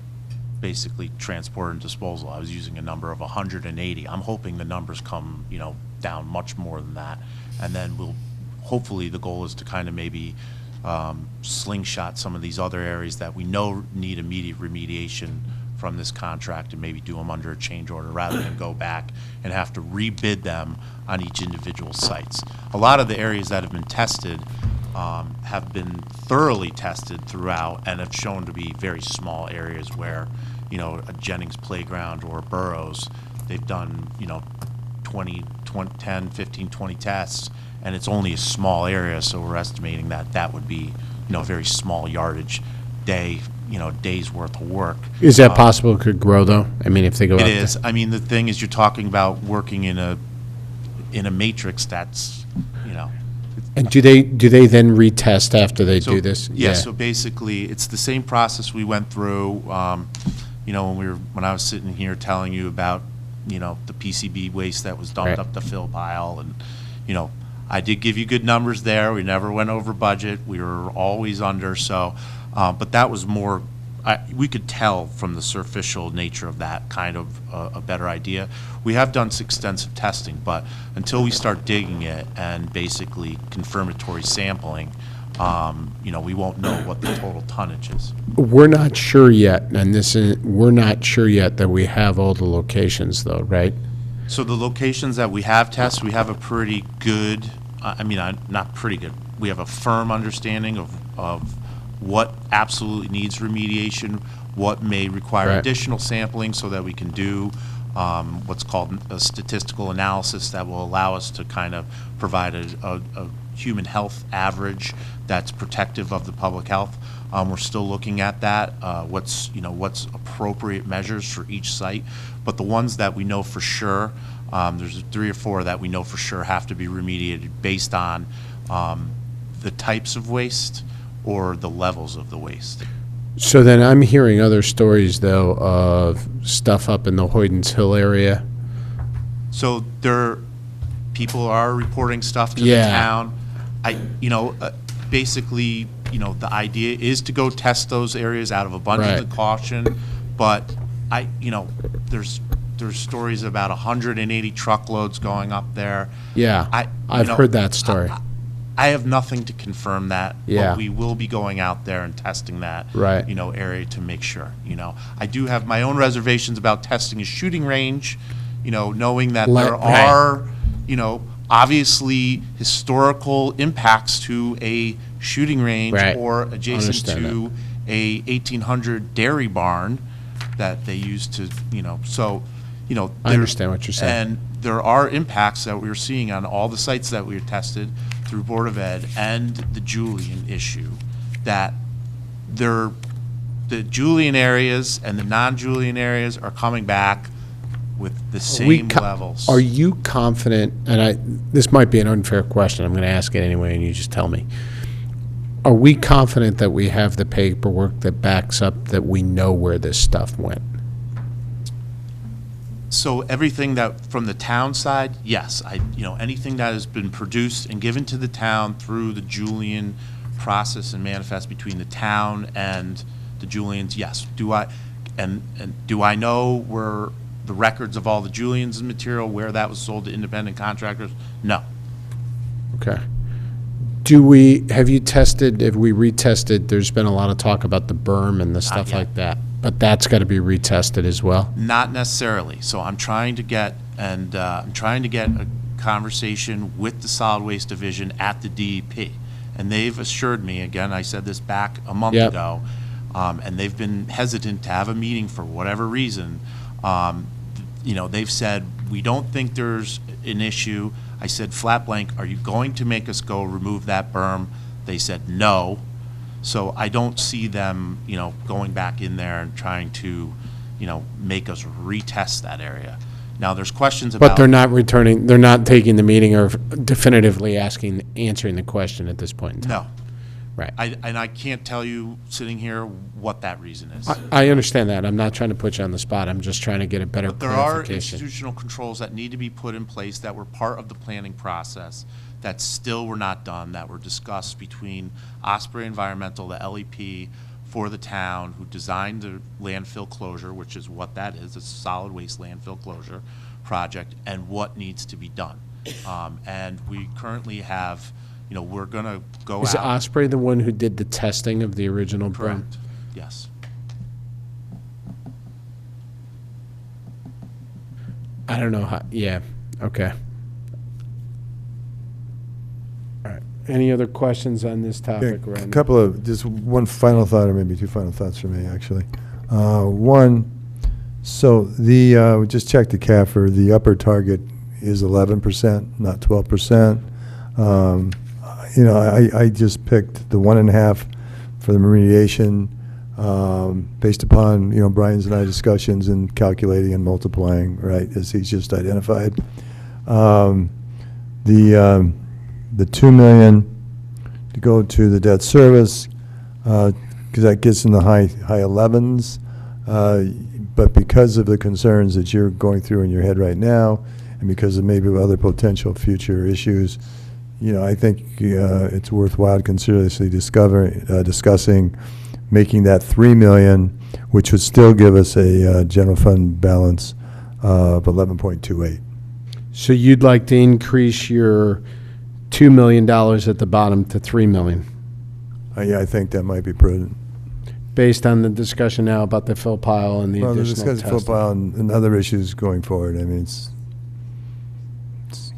basically transport and disposal. I was using a number of 180. I'm hoping the numbers come, down much more than that, and then hopefully the goal is to kind of maybe slingshot some of these other areas that we know need immediate remediation from this contract and maybe do them under a change order rather than go back and have to rebid them on each individual sites. A lot of the areas that have been tested have been thoroughly tested throughout and have shown to be very small areas where, a Jennings playground or Burroughs, they've done, 10, 15, 20 tests, and it's only a small area, so we're estimating that would be, very small yardage day's worth of work. Is that possible it could grow, though? I mean, if they go out It there. is. I mean, the thing is, you're talking about working in a matrix that's, And do they then retest after they So, do this? Yeah, so basically, it's the same process we went through, when I was sitting here telling you about, the PCB waste that was dumped Right. up the fill pile, and, I did give you good numbers there. We never went over budget. We were always under, so, but that was more we could tell from the superficial nature of that kind of a better idea. We have done extensive testing, but until we start digging it and basically confirmatory sampling, we won't know what the total tonnage is. We're not sure yet, and we're not sure yet that we have all the locations, though, right? So the locations that we have tested, we have a pretty good, not pretty good, we have a firm understanding of what absolutely needs remediation, what may require Right. additional sampling so that we can do what's called a statistical analysis that will allow us to kind of provide a human health average that's protective of the public health. We're still looking at that, what's appropriate measures for each site. But the ones that we know for sure, there's 3 or 4 that we know for sure have to be remediated based on the types of waste or the levels of the waste. So then I'm hearing other stories, though, of stuff up in the Hoydens Hill area. So people are reporting stuff to Yeah. the town. Basically, the idea is to go test those areas out of abundance of Right. caution, but there's stories about 180 truckloads going up there. Yeah, I've heard that story. I have nothing to confirm that, Yeah. but we will be going out there and testing that, Right. area to make sure. I do have my own reservations about testing a shooting range, knowing that there Right. are, obviously historical impacts to a shooting range Right. or adjacent Understand to a 1800 dairy barn that they used to, I understand what you're saying. And there are impacts that we're seeing on all the sites that we tested through Board of Ed and the Julian issue, that the Julian areas and the non-Julian areas are coming back with the same levels. Are you confident, and this might be an unfair question, I'm going to ask it anyway, and you just tell me. Are we confident that we have the paperwork that backs up that we know where this stuff went? So everything that, from the town side, yes, anything that has been produced and given to the town through the Julian process and manifest between the town and the Julians, yes. Do I know where the records of all the Julians material, where that was sold to independent contractors? No. Okay. Have we retested, there's been a lot of talk about the berm and the stuff yet. like that, but that's got to be retested as well? Not necessarily. So I'm trying to get a conversation with the solid waste division at the DEP. And they've assured me, again, I said this back a month Yep. ago, and they've been hesitant to have a meeting for whatever reason. They've said, we don't think there's an issue. I said, flat blank, are you going to make us go remove that berm? They said, no. So I don't see them, going back in there and trying to, make us retest that area. Now, there's questions about. But they're not taking the meeting or definitively answering the question at this point in time? No. Right. I can't tell you, sitting here, what that reason is. I understand that. I'm not trying to put you on the spot. I'm just trying to get a better But there are clarification. institutional controls that need to be put in place that were part of the planning process that still were not done, that were discussed between Osprey Environmental, the LEP, for the town, who designed the landfill closure, which is what that is, it's a solid waste landfill closure project, and what needs to be done. And we currently have, we're going to go out. Is Osprey the one who did the testing of the original berm? Correct, yes. I don't know how, yeah, okay. All right. Any other questions on this topic, Ren? Just one final thought, or maybe 2 final thoughts from me, actually. One, so we just checked the CAFR, the upper target is 11%, not 12%. I just picked the 1.5 for the remediation, based upon, Brian's and I discussions and calculating and multiplying, right, as he's just identified. The $2 million to go to the debt service, because that gets in the high 11s, but because of the concerns that you're going through in your head right now, and because of maybe other potential future issues, I think it's worthwhile considerably discussing making that 3 million, which would still give us a general fund balance of 11.28. So you'd like to increase your $2 million at the bottom to $3 million, Yeah, I think that might be prudent. based on the discussion now about the fill pile and the Well, the additional discussion testing. football and other issues going forward. I mean, it's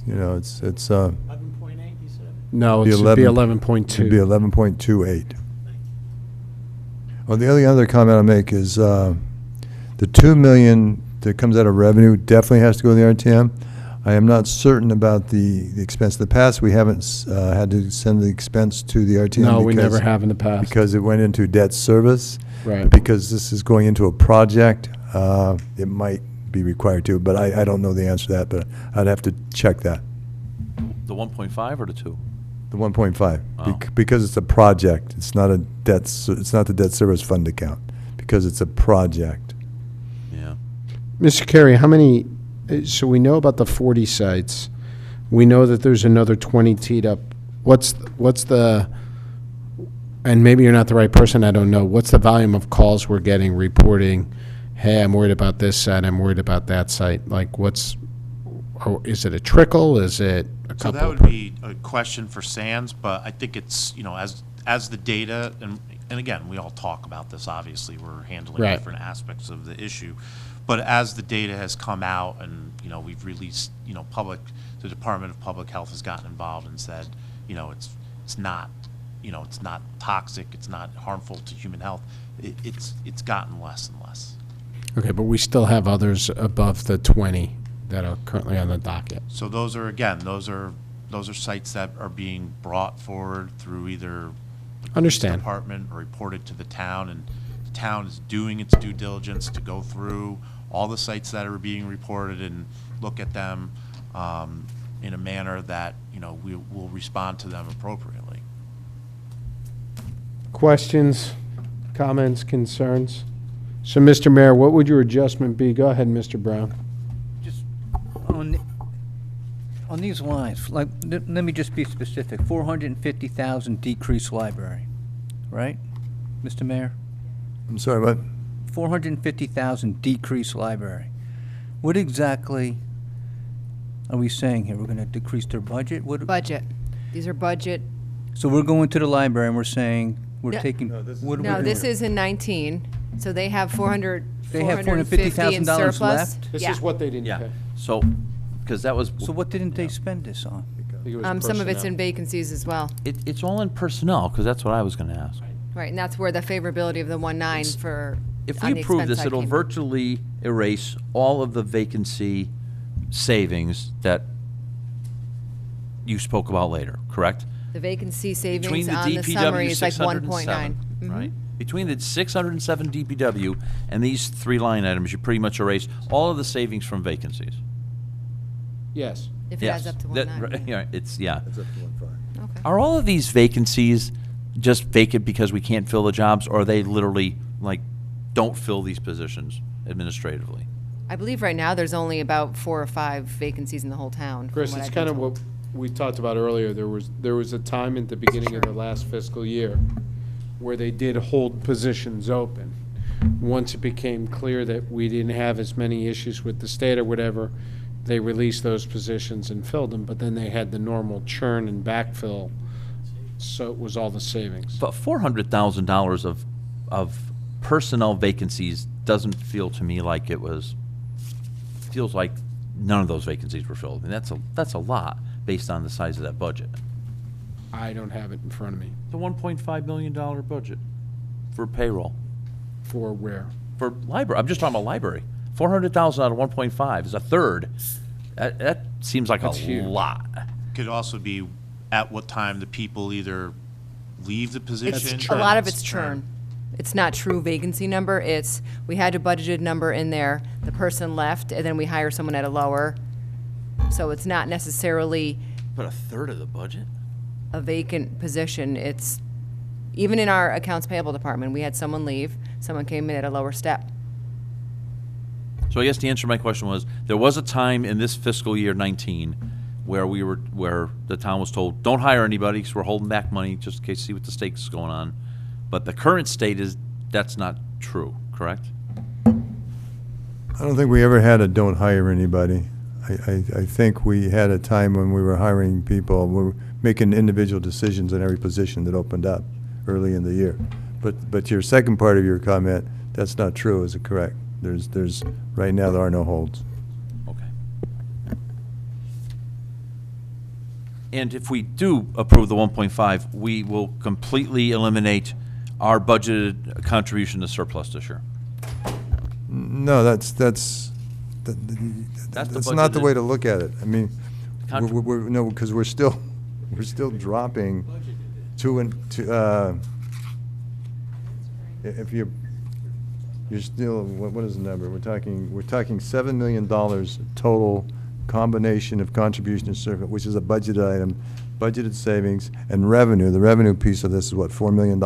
11.8, you said? No, be it should be 11 11.2. It'd be 11.28. Well, the only other comment I'll make is the 2 million that comes out of revenue definitely has to go to the RTM. I am not certain about the expense. In the past, we haven't had to send the expense to the RTM. No, we never because- have in the past. Because it went into debt service. Right. But because this is going into a project, it might be required to, but I don't know the answer to that, but I'd have to check that. The 1.5 or the 2? The 1.5, Oh. because it's a project. It's not a it's not the debt service fund account, because it's a project. Yeah. Mr. Carey, how many, so we know about the 40 sites. We know that there's another 20 teed up. What's the, and maybe you're not the right person, I don't know. What's the volume of calls we're getting reporting, hey, I'm worried about this site, I'm worried about that site? Like is it a trickle? Is it a couple? So that would be a question for Sands, but I think it's, as the data, and again, we all talk about this, obviously, we're handling Right. different aspects of the issue. But as the data has come out and, we've released, the Department of Public Health has gotten involved and said, it's not, it's not toxic, it's not harmful to human health. It's gotten less and less. Okay, but we still have others above the 20 that are currently on the docket. So those are sites that are being brought forward through either the police Understand. department or reported to the town, and the town is doing its due diligence to go through all the sites that are being reported and look at them in a manner that, we will respond to them appropriately. Questions, comments, concerns? So, Mr. Mayor, what would your adjustment be? Go ahead, Mr. Brown. Just on these lines, like, let me just be specific. 450,000 decreased library, right, Mr. Mayor? I'm sorry, what? 450,000 decreased library. What exactly are we saying here? We're going to decrease their budget? What? Budget. These are budget. So we're going to the library and we're saying we're No. taking. No, this is- what are we No, doing? this is in 19, so they have 450 in $450,000 surplus. left? This Yeah. is what they didn't Yeah. pay. So, because that was, So what didn't they spend this on? I think it was Some of it's personnel. in vacancies as well. it's all in personnel, because that's what I was going to ask. Right, and that's where the favorability of the 1.9 for, If on we the approve expense this, side it'll came from. virtually erase all of the vacancy savings that you spoke about later, correct? The vacancy Between savings the on the DPW summary is like 607, 1.9. right? Between the 607 DPW and these 3 line items, you pretty much erase all of the savings from vacancies. Yes. If it adds up to That- 1.9. yeah, it's, yeah. That's up to 1.5. Okay. Are all of these vacancies just vacant because we can't fill the jobs, or are they literally, like, don't fill these positions administratively? I believe right now there's only about 4 or 5 vacancies in the whole town. from Chris, what it's I've kind been of told. what we talked about earlier. There was a time at the beginning of the last fiscal year where they did hold positions open. Once it became clear that we didn't have as many issues with the state or whatever, they released those positions and filled them, but then they had the normal churn and backfill, so it was all the savings. But $400,000 of personnel vacancies doesn't feel to me like it was, feels like none of those vacancies were filled. And that's a lot based on the size of that budget. I don't have it in front of me. The $1.5 million budget for payroll, For where? for library, I'm just talking about library. 400,000 out of 1.5 is a third. That seems like That's a huge. lot. Could also be at what time the people either leave the position. A lot of it's churn. It's not true vacancy number, it's, we had a budgeted number in there, the person left, and then we hire someone at a lower. So it's not necessarily But a third of the budget? a vacant position, it's, even in our accounts payable department, we had someone leave, someone came in at a lower step. So I guess the answer to my question was, there was a time in this fiscal year 19 where where the town was told, don't hire anybody because we're holding back money just in case, see what the state's going on. But the current state is, that's not true, correct? I don't think we ever had a don't hire anybody. I think we had a time when we were hiring people, we were making individual decisions on every position that opened up early in the year. But your second part of your comment, that's not true, is it correct? Right now, there are no holds. Okay. And if we do approve the 1.5, we will completely eliminate our budgeted contribution to surplus this year. No, that's not the way to look at it. I mean, no, because we're still dropping if you're still, what is the number? We're talking $7 million total combination of contribution to surplus, which is a budgeted item, budgeted savings, and revenue. The revenue piece of this is what, $4 million?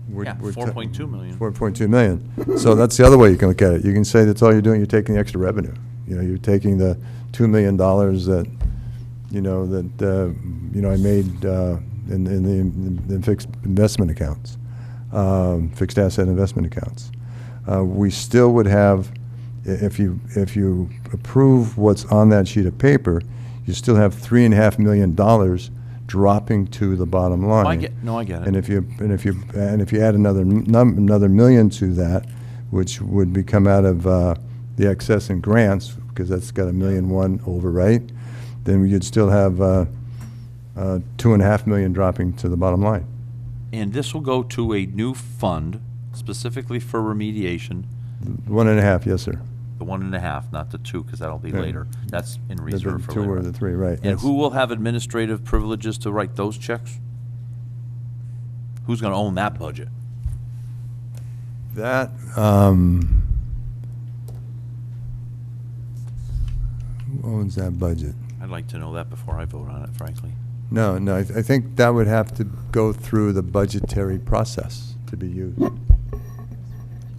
Yeah, 4.2 million. 4.2 million. So that's the other way you can look at it. You can say that's all you're doing. You're taking the extra revenue. You're taking the $2 million that, I made in the fixed investment accounts, fixed asset investment accounts. We still would have, if you approve what's on that sheet of paper, you still have $3.5 million dropping to the bottom line. I get it. And if you add another million to that, which would be come out of the excess in grants, because that's got $1.1 million over, right? Then you'd still have $2.5 million dropping to the bottom line. And this will go to a new fund specifically for remediation. 1.5, yes, sir. The 1.5, not the 2, because that'll be Yeah. later. That's in reserve for The 2 later. or the 3, right. And who will have administrative privileges to write those checks? Who's going to own that budget? That, who owns that budget? I'd like to know that before I vote on it, frankly. No, I think that would have to go through the budgetary process to be used.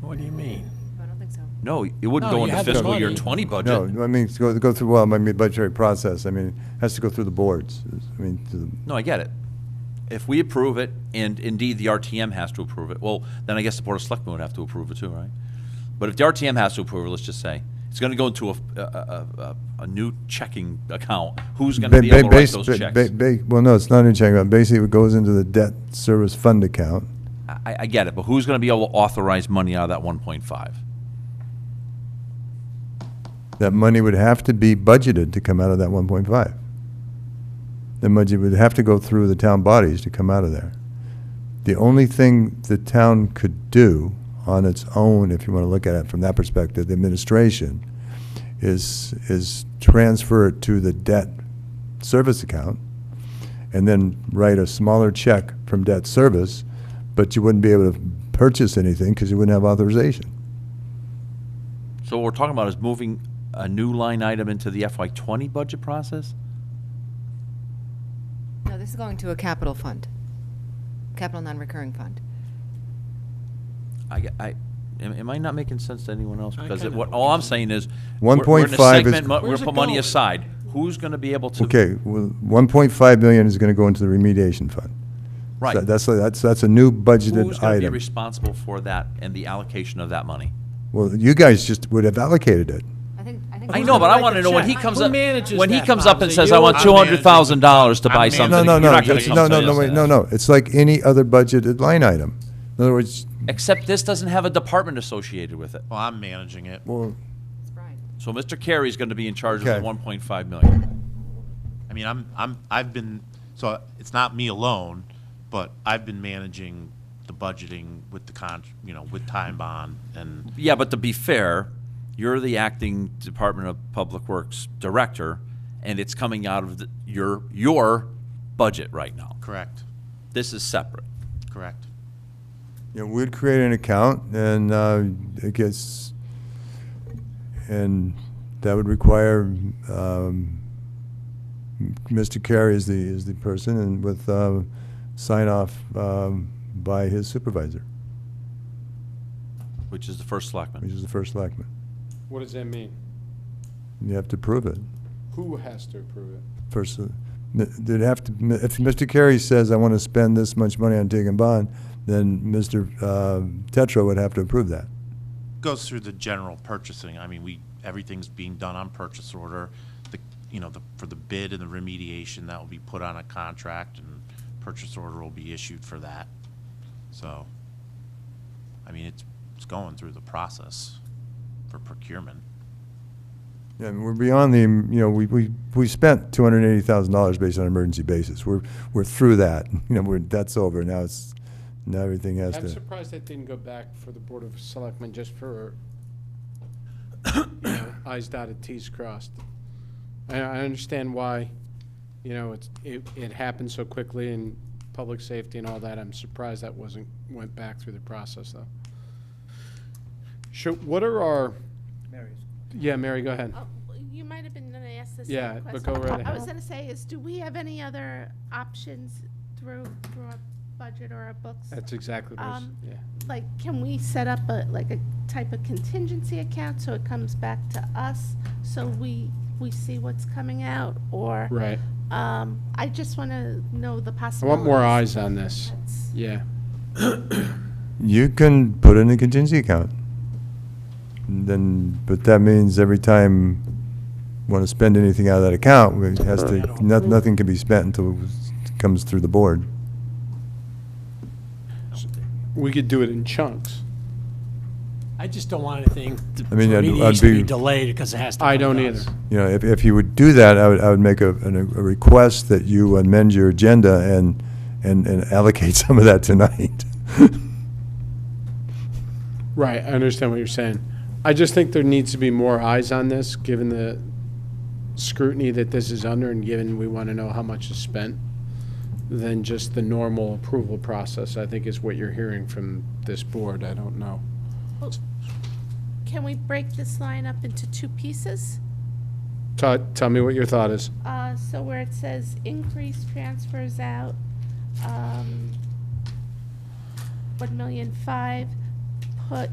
What do you mean? I don't think so. No, it wouldn't No, go you into have the fiscal year money. 20 budget. No, I mean, go through, well, I mean, budgetary process, I mean, has to go through the boards. I mean, No, I get it. If we approve it, and indeed the RTM has to approve it, well, then I guess the Board of Selectmen would have to approve it too, right? But if the RTM has to approve it, let's just say, it's going to go into a new checking account. Who's going to be able to write those checks? Well, no, it's not a checking account. Basically, it goes into the debt service fund account. I get it, but who's going to be able to authorize money out of that 1.5? That money would have to be budgeted to come out of that 1.5. The budget would have to go through the town bodies to come out of there. The only thing the town could do on its own, if you want to look at it from that perspective, the administration, is transfer it to the debt service account and then write a smaller check from debt service, but you wouldn't be able to purchase anything because you wouldn't have authorization. So what we're talking about is moving a new line item into the FY20 budget process? No, this is going to a capital fund, capital non-recurring fund. Am I not making sense to anyone else? Because kinda all I'm saying is, 1.5 we're in a is- segment, we're Where's going to it put money going? aside. Who's going to be able to? Okay, well, 1.5 million is going to go into the remediation fund. Right. So that's a new budgeted Who's going to be item. responsible for that and the allocation of that money? Well, you guys just would have allocated it. I know, but I want to know when he comes Who up, manages when he that, comes Bob? up and Is it says, you? I want I'm $200,000 to buy managing- something. No, You're not going to come say yes. no. It's like any other budgeted line item. In other words, Except this doesn't have a department associated with it. Well, I'm managing it. well, So Mr. Carey's going to be in charge of Okay. the 1.5 million. I mean, I've been, so it's not me alone, but I've been managing the budgeting with the with time bond and. Yeah, but to be fair, you're the acting Department of Public Works director, and it's coming out of your budget right now. Correct, This is separate. correct. we'd create an account, and it gets, and that would require Mr. Carey is the person, and with sign off by his supervisor, Which is the first selectman. which is the first selectman. What does that mean? You have to prove it. Who has to approve it? First, there'd have to, if Mr. Carey says, I want to spend this much money on taking bond, then Mr. Tetro would have to approve that. Goes through the general purchasing. I mean, everything's being done on purchase order. For the bid and the remediation, that will be put on a contract, and purchase order will be issued for that. So, I mean, it's going through the process for procurement. Yeah, and we're beyond the, we spent $280,000 based on emergency basis. We're through that. That's over. Now everything has to. I'm surprised that didn't go back for the Board of Selectmen just for, I's dotted, T's crossed. I understand why, it happened so quickly in public safety and all that. I'm surprised that went back through the process, though. Sure, what are our... Yeah, Mary, go ahead. You might have been going to ask this. Yeah, question. but go right ahead. I was going to say do we have any other options through our budget or our books? That's exactly what I was, yeah. Like, can we set up a type of contingency account so it comes back to us so we see what's coming out? Or right. I just want to know the I possibilities. want more eyes on this. Yeah. You can put in a contingency account. But that means every time you want to spend anything out of that account, it has to, nothing can be spent until it comes through the board. We could do it in chunks. I just don't want anything to, I mean, for I'd remediation to be be- delayed because it has to. I come don't to either. us. If you would do that, I would make a request that you amend your agenda and allocate some of that tonight. Right, I understand what you're saying. I just think there needs to be more eyes on this, given the scrutiny that this is under and given we want to know how much is spent, than just the normal approval process, I think is what you're hearing from this board. I don't know. Well, can we break this line up into two pieces? Tell me what your thought is. So where it says increase transfers out, 1,000,005, put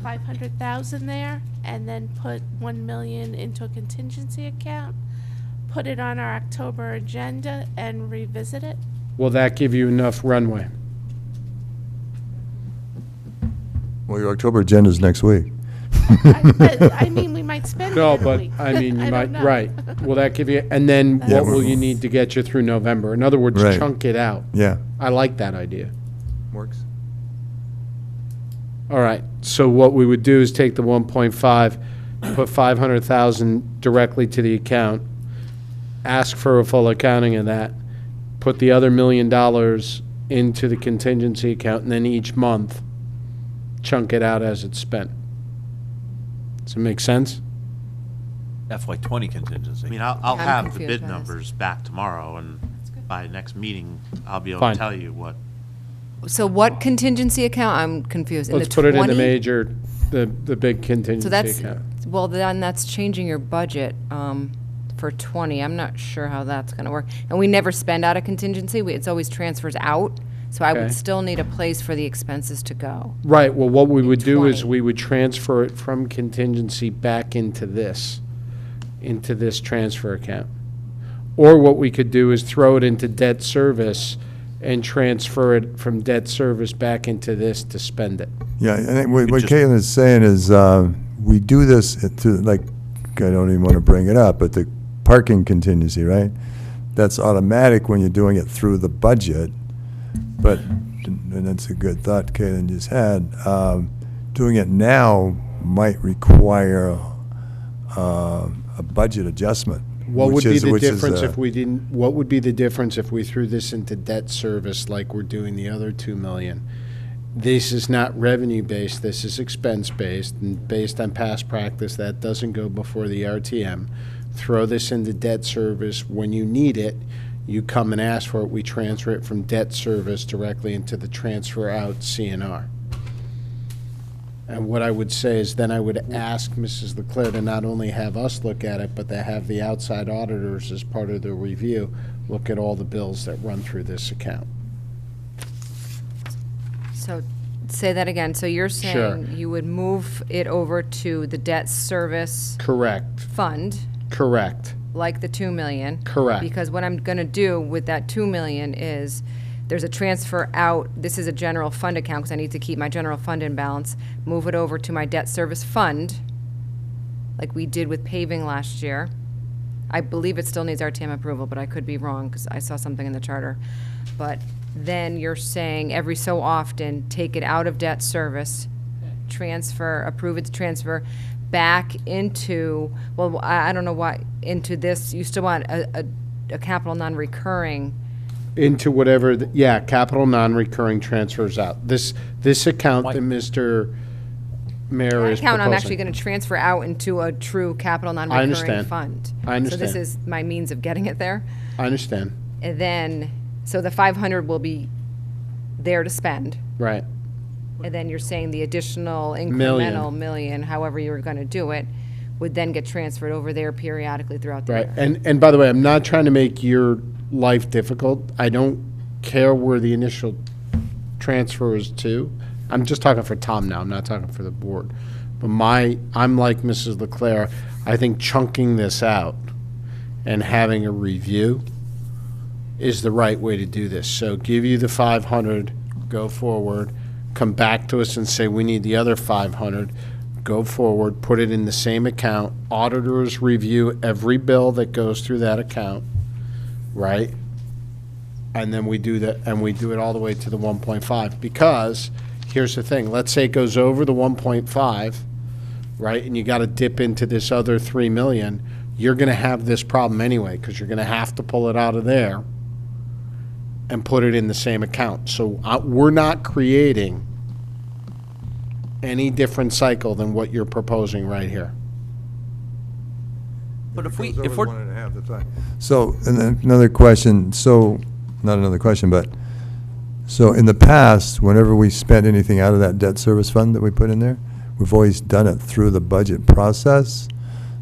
500,000 there, and then put 1 million into a contingency account, put it on our October agenda and revisit it? Will that give you enough runway? Well, your October agenda is next week. But, I mean, we might spend it No, in a but, week. I mean, you I might, don't know. right. Will that give you, and then what That's- will you need to get you through November? In other words, Right. chunk it out. Yeah. I like that idea. Works. All right, so what we would do is take the 1.5, put 500,000 directly to the account, ask for a full accounting of that, put the other $1 million into the contingency account, and then each month, chunk it out as it's spent. Does it make sense? FY20 contingency. I mean, I'll I'm have the confused bid by this. numbers back tomorrow, and by next meeting, I'll be able Fine. to tell you what. So what contingency account? I'm confused. In Let's the put it in the 20? major, the big So contingency that's, account. well, then that's changing your budget for 20. I'm not sure how that's going to work. And we never spend out of contingency. It's always transfers out. So I Okay. would still need a place for the expenses to go. Right, well, what we would do is 20. we would transfer it from contingency back into this transfer account. Or what we could do is throw it into debt service and transfer it from debt service back into this to spend it. Yeah, I think what just- Caitlin is saying is, we do this to, like, I don't even want to bring it up, but the parking contingency, right? That's automatic when you're doing it through the budget, but, and that's a good thought Caitlin just had, doing it now might require a budget adjustment. What would which be is- the which is, difference if we didn't, what would be the difference if we threw this into debt service like we're doing the other 2 million? This is not revenue-based, this is expense-based, and based on past practice, that doesn't go before the RTM. Throw this into debt service. When you need it, you come and ask for it. We transfer it from debt service directly into the transfer out CNR. And what I would say is then I would ask Mrs. Leclerc to not only have us look at it, but to have the outside auditors as part of the review, look at all the bills that run through this account. So say that again. So you're Sure. saying you would move it over to the debt service Correct, fund, correct. like the 2 million. Correct. Because what I'm gonna do with that 2 million is, there's a transfer out, this is a general fund account, because I need to keep my general fund in balance, move it over to my debt service fund, like we did with paving last year. I believe it still needs RTM approval, but I could be wrong, because I saw something in the charter. But then you're saying every so often, take it out of debt service, transfer, approve its transfer back into, well, I don't know why, into this, you still want a capital non-recurring. Into whatever, capital non-recurring transfers out. This account that Mr. Mayor That is account I'm actually proposing. gonna transfer out into a true capital non-recurring understand. fund. I So this understand. is my means of getting it there. I understand, And then, so the 500 will be there to spend. right. And then you're saying the additional Million. incremental million, however you were gonna do it, would then get transferred over there periodically throughout the Right, year. and by the way, I'm not trying to make your life difficult. I don't care where the initial transfer is to. I'm just talking for Tom now, I'm not talking for the board. But I'm like Mrs. Leclerc, I think chunking this out and having a review is the right way to do this. So give you the 500, go forward, come back to us and say, we need the other 500, go forward, put it in the same account. Auditors review every bill that goes through that account, right? And then we do that, and we do it all the way to the 1.5. Because, here's the thing, let's say it goes over the 1.5, right? And you got to dip into this other 3 million. You're going to have this problem anyway, because you're going to have to pull it out of there and put it in the same account. So we're not creating any different cycle than what you're proposing right here. But if Goes over the we're, 1.5, that's fine. So, and then another question, so, not another question, but, so in the past, whenever we spent anything out of that debt service fund that we put in there, we've always done it through the budget process,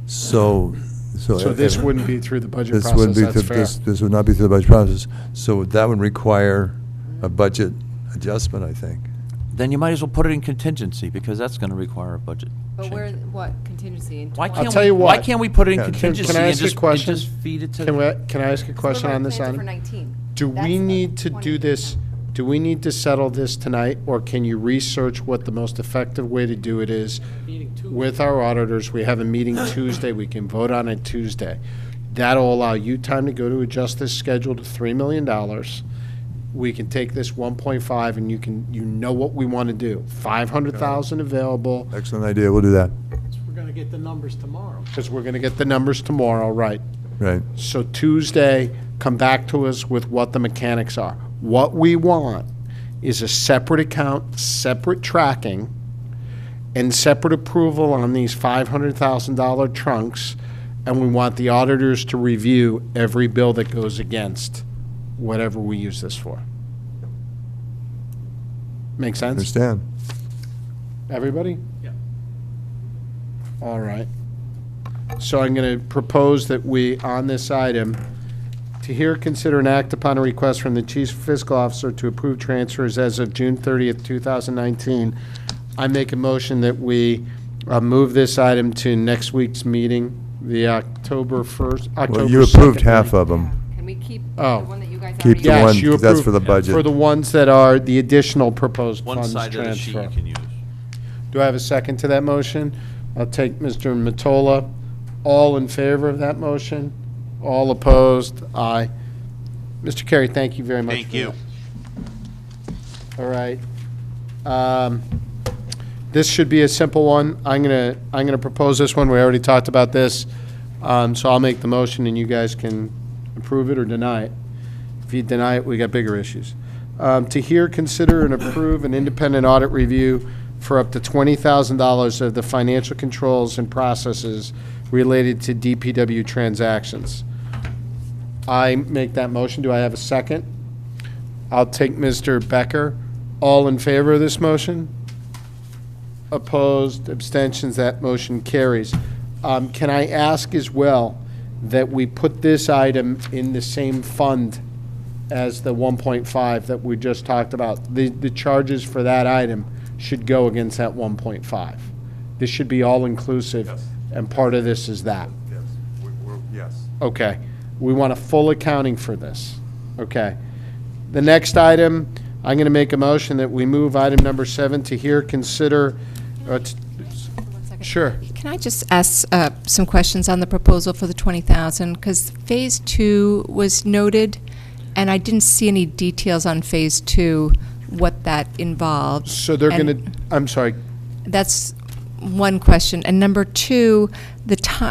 so. So this wouldn't be through the budget This process, wouldn't be that's through, fair. this would not be through the budget process, so that would require a budget adjustment, I think. then you might as well put it in contingency, because that's gonna require a budget But change. where, what, contingency in Why 20? can't tell we, you why what. can't we put it in Yeah. contingency Can I and ask you a just, and question? just feed it to? Can I ask a question on this What about item? plans for 19? Do That's we the need to 20 do this, account. do we need to settle this tonight, or can you research what the most effective way to do it is Meeting Tuesday. with our auditors? We have a meeting Tuesday, we can vote on it Tuesday. That'll allow you time to go to adjust this schedule to $3 million. We can take this 1.5 and you know what we want to do. 500,000 available, Excellent idea, we'll do that, We're gonna get the numbers tomorrow. because we're going to get the numbers tomorrow, right? right. So Tuesday, come back to us with what the mechanics are. What we want is a separate account, separate tracking, and separate approval on these $500,000 trunks, and we want the auditors to review every bill that goes against whatever we use this for. Make sense? Understand. Everybody? Yeah. All right. So I'm going to propose that we, on this item, to hear, consider, and act upon a request from the Chief Fiscal Officer to approve transfers as of June 30th, 2019. I make a motion that we move this item to next week's meeting, the October 1st, October 2nd. Well, you approved half meeting. of them. Can we keep the Oh. one that you guys Keep already? the Yes, one, you 'cause that's approved for the budget. For the ones that are the additional proposed One funds side of the sheet transfer. you can use. Do I have a second to that motion? I'll take Mr. Matola. All in favor of that motion? All opposed? Aye. Mr. Carey, thank you very much. Thank for you. that. All right. This should be a simple one. I'm gonna propose this one. We already talked about this. So I'll make the motion and you guys can approve it or deny it. If you deny it, we got bigger issues. To hear, consider, and approve an independent audit review for up to $20,000 of the financial controls and processes related to DPW transactions. I make that motion. Do I have a second? I'll take Mr. Becker. All in favor of this motion? Opposed, abstentions, that motion carries. Can I ask as well that we put this item in the same fund as the 1.5 that we just talked about? The charges for that item should go against that 1.5. This should be all-inclusive, and part of this is that. Yes. Okay. We want a full accounting for this. Okay. The next item, I'm going to make a motion that we move item number 7 to here, consider, sure. Can I just ask some questions on the proposal for the 20,000? Because Phase 2 was noted, and I didn't see any details on Phase 2, what that involved. So they're And going to, I'm sorry, That's one question. And number 2,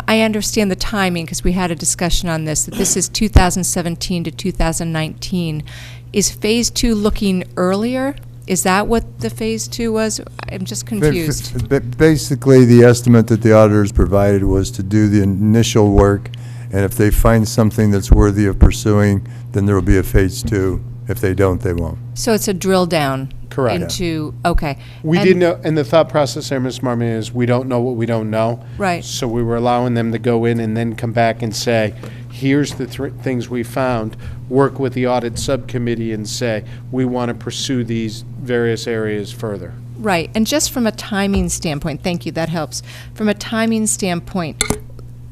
I understand the timing, because we had a discussion on this, that this is 2017 to 2019. Is Phase 2 looking earlier? Is that what the Phase 2 was? I'm just confused. Basically, the estimate that the auditors provided was to do the initial work, and if they find something that's worthy of pursuing, then there will be a Phase 2. If they don't, they won't. So it's a drill down Correct. into, okay. we And- didn't know, and the thought process there, Ms. Marmion, is we don't know what we don't know. Right. So we were allowing them to go in and then come back and say, here's the things we found, work with the audit subcommittee and say, we want to pursue these various areas further. Right, and just from a timing standpoint, thank you, that helps. From a timing standpoint,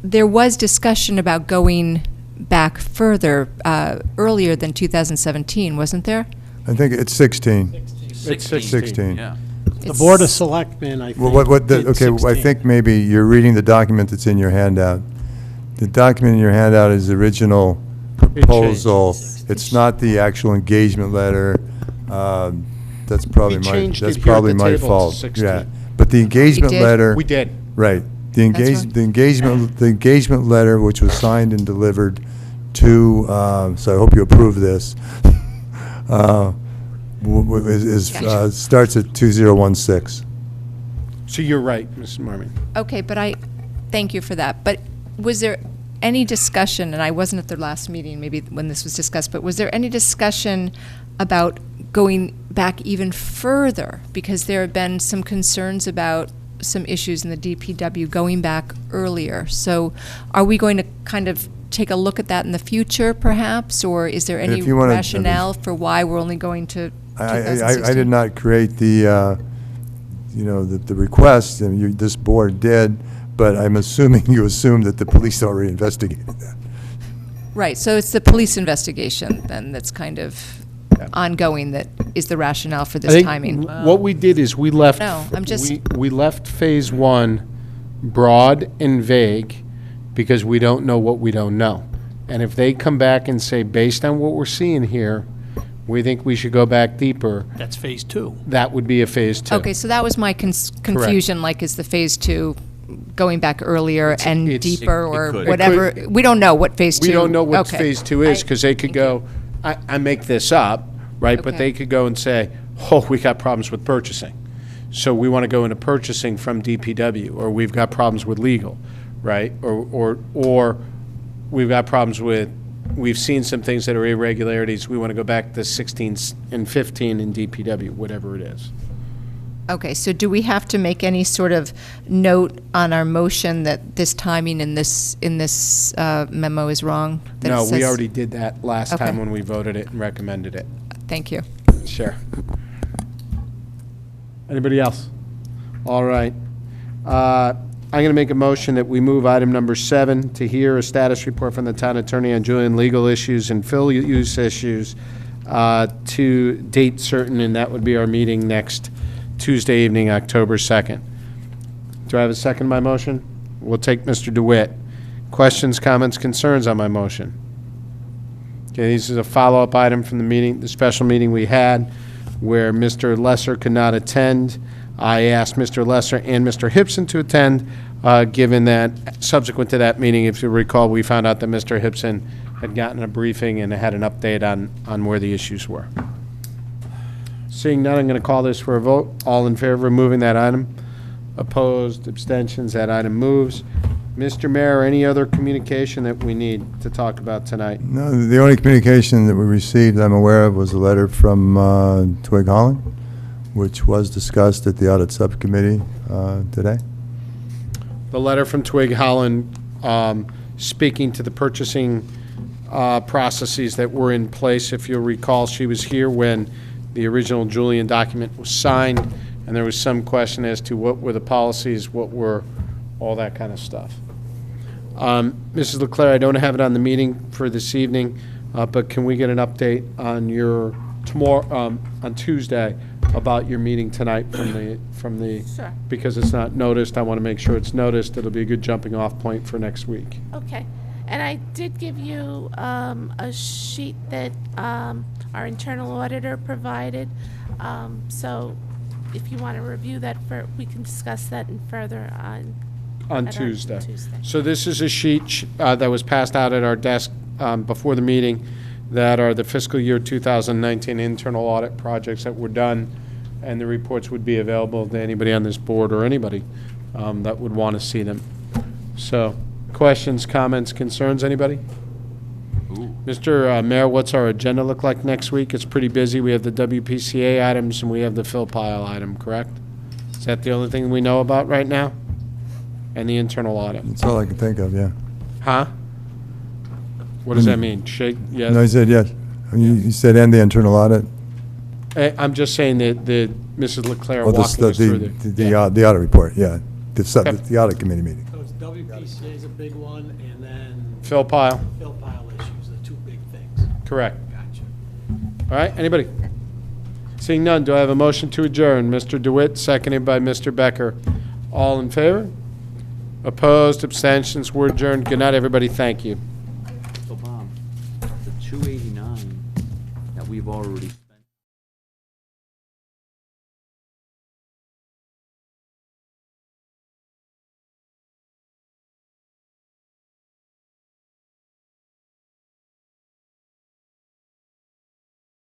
there was discussion about going back further, earlier than 2017, wasn't there? I think it's 16. It's 16. Yeah. The Board of Selectmen, I think. Well, did okay, I 16. think maybe you're reading the document that's in your handout. The document in your handout is the original proposal. It's not the actual engagement letter. That's probably We my, changed that's it here at probably the my table to fault. 16. Yeah, but the engagement did? letter. We did. Right. The right. engagement letter, which was signed and delivered to, so I hope you approve this, starts at 2016. So you're right, Mrs. Marmion. Okay, but thank you for that. But was there any discussion, and I wasn't at the last meeting, maybe when this was discussed, but was there any discussion about going back even further? Because there have been some concerns about some issues in the DPW going back earlier. So are we going to kind of take a look at that in the future, perhaps? Or is there any If you wanna- rationale for why we're only going to I 2016? did not create the, the request, and this board did, but I'm assuming you assumed that the police already investigated that. Right, so it's the police investigation then that's kind of ongoing, that is the rationale for I this think timing. what we did is we left. No, I'm just- We left Phase 1 broad and vague because we don't know what we don't know. And if they come back and say, based on what we're seeing here, we think we should go back deeper, That's Phase 2. that would be a Phase 2. Okay, so that was my confusion, like, is the Phase 2 going back earlier and it's- deeper, It or could. whatever? We don't know what Phase 2. We don't know what okay. Phase 2 is, I- because they could thank you. go, I make this up, right? But Okay. they could go and say, oh, we got problems with purchasing. So we want to go into purchasing from DPW, or we've got problems with legal, right? Or we've got problems with, we've seen some things that are irregularities, we want to go back to 16 and 15 in DPW, whatever it is. Okay, so do we have to make any sort of note on our motion that this timing in this memo is wrong? That it No, we says- already did that last Okay. time when we voted it and recommended it. Thank you. Sure. Anybody else? All right. I'm going to make a motion that we move item number 7 to hear a status report from the town attorney on Julian legal issues and fill use issues to date certain, and that would be our meeting next Tuesday evening, October 2nd. Do I have a second to my motion? We'll take Mr. DeWitt. Questions, comments, concerns on my motion? Okay, this is a follow-up item from the meeting, the special meeting we had, where Mr. Lesser could not attend. I asked Mr. Lesser and Mr. Hipson to attend, given that subsequent to that meeting, if you recall, we found out that Mr. Hipson had gotten a briefing and had an update on where the issues were. Seeing none, I'm going to call this for a vote. All in favor of removing that item? Opposed, abstentions, that item moves. Mr. Mayor, any other communication that we need to talk about tonight? No, the only communication that we received, I'm aware of, was a letter from Twig Holland, which was discussed at the audit subcommittee today. The letter from Twig Holland speaking to the purchasing processes that were in place. If you'll recall, she was here when the original Julian document was signed, and there was some question as to what were the policies, what were all that kind of stuff. Mrs. Leclerc, I don't have it on the meeting for this evening, but can we get an update on your tomorrow, on Tuesday, about your meeting tonight from the, Sure. because it's not noticed, I want to make sure it's noticed. It'll be a good jumping off point for next week. Okay. And I did give you a sheet that our internal auditor provided. So if you want to review that, we can discuss that in further on at our Tuesday. Tuesday. So this is a sheet that was passed out at our desk before the meeting that are the fiscal year 2019 internal audit projects that were done, and the reports would be available to anybody on this board or anybody that would want to see them. So, questions, comments, concerns, anybody? Mr. Mayor, what's our agenda look like next week? It's pretty busy. We have the WPCA items and we have the fill pile item, correct? Is that the only thing we know about right now? And the internal audit? That's all I can think of, yeah. Huh? What does that mean? Shake, yes? No, he said yes. You said and the internal audit? I'm just saying that Mrs. Leclerc Well, walking us through the audit report, yeah. The audit committee meeting. So it's WPCA is a big one, and then Fill pile, fill pile issues, the two big things. correct. Gotcha. All right, anybody? Seeing none, do I have a motion to adjourn? Mr. DeWitt, seconded by Mr. Becker. All in favor? Opposed, abstentions, we're adjourned. Good night, everybody, thank you. So Bob, the 289 that we've already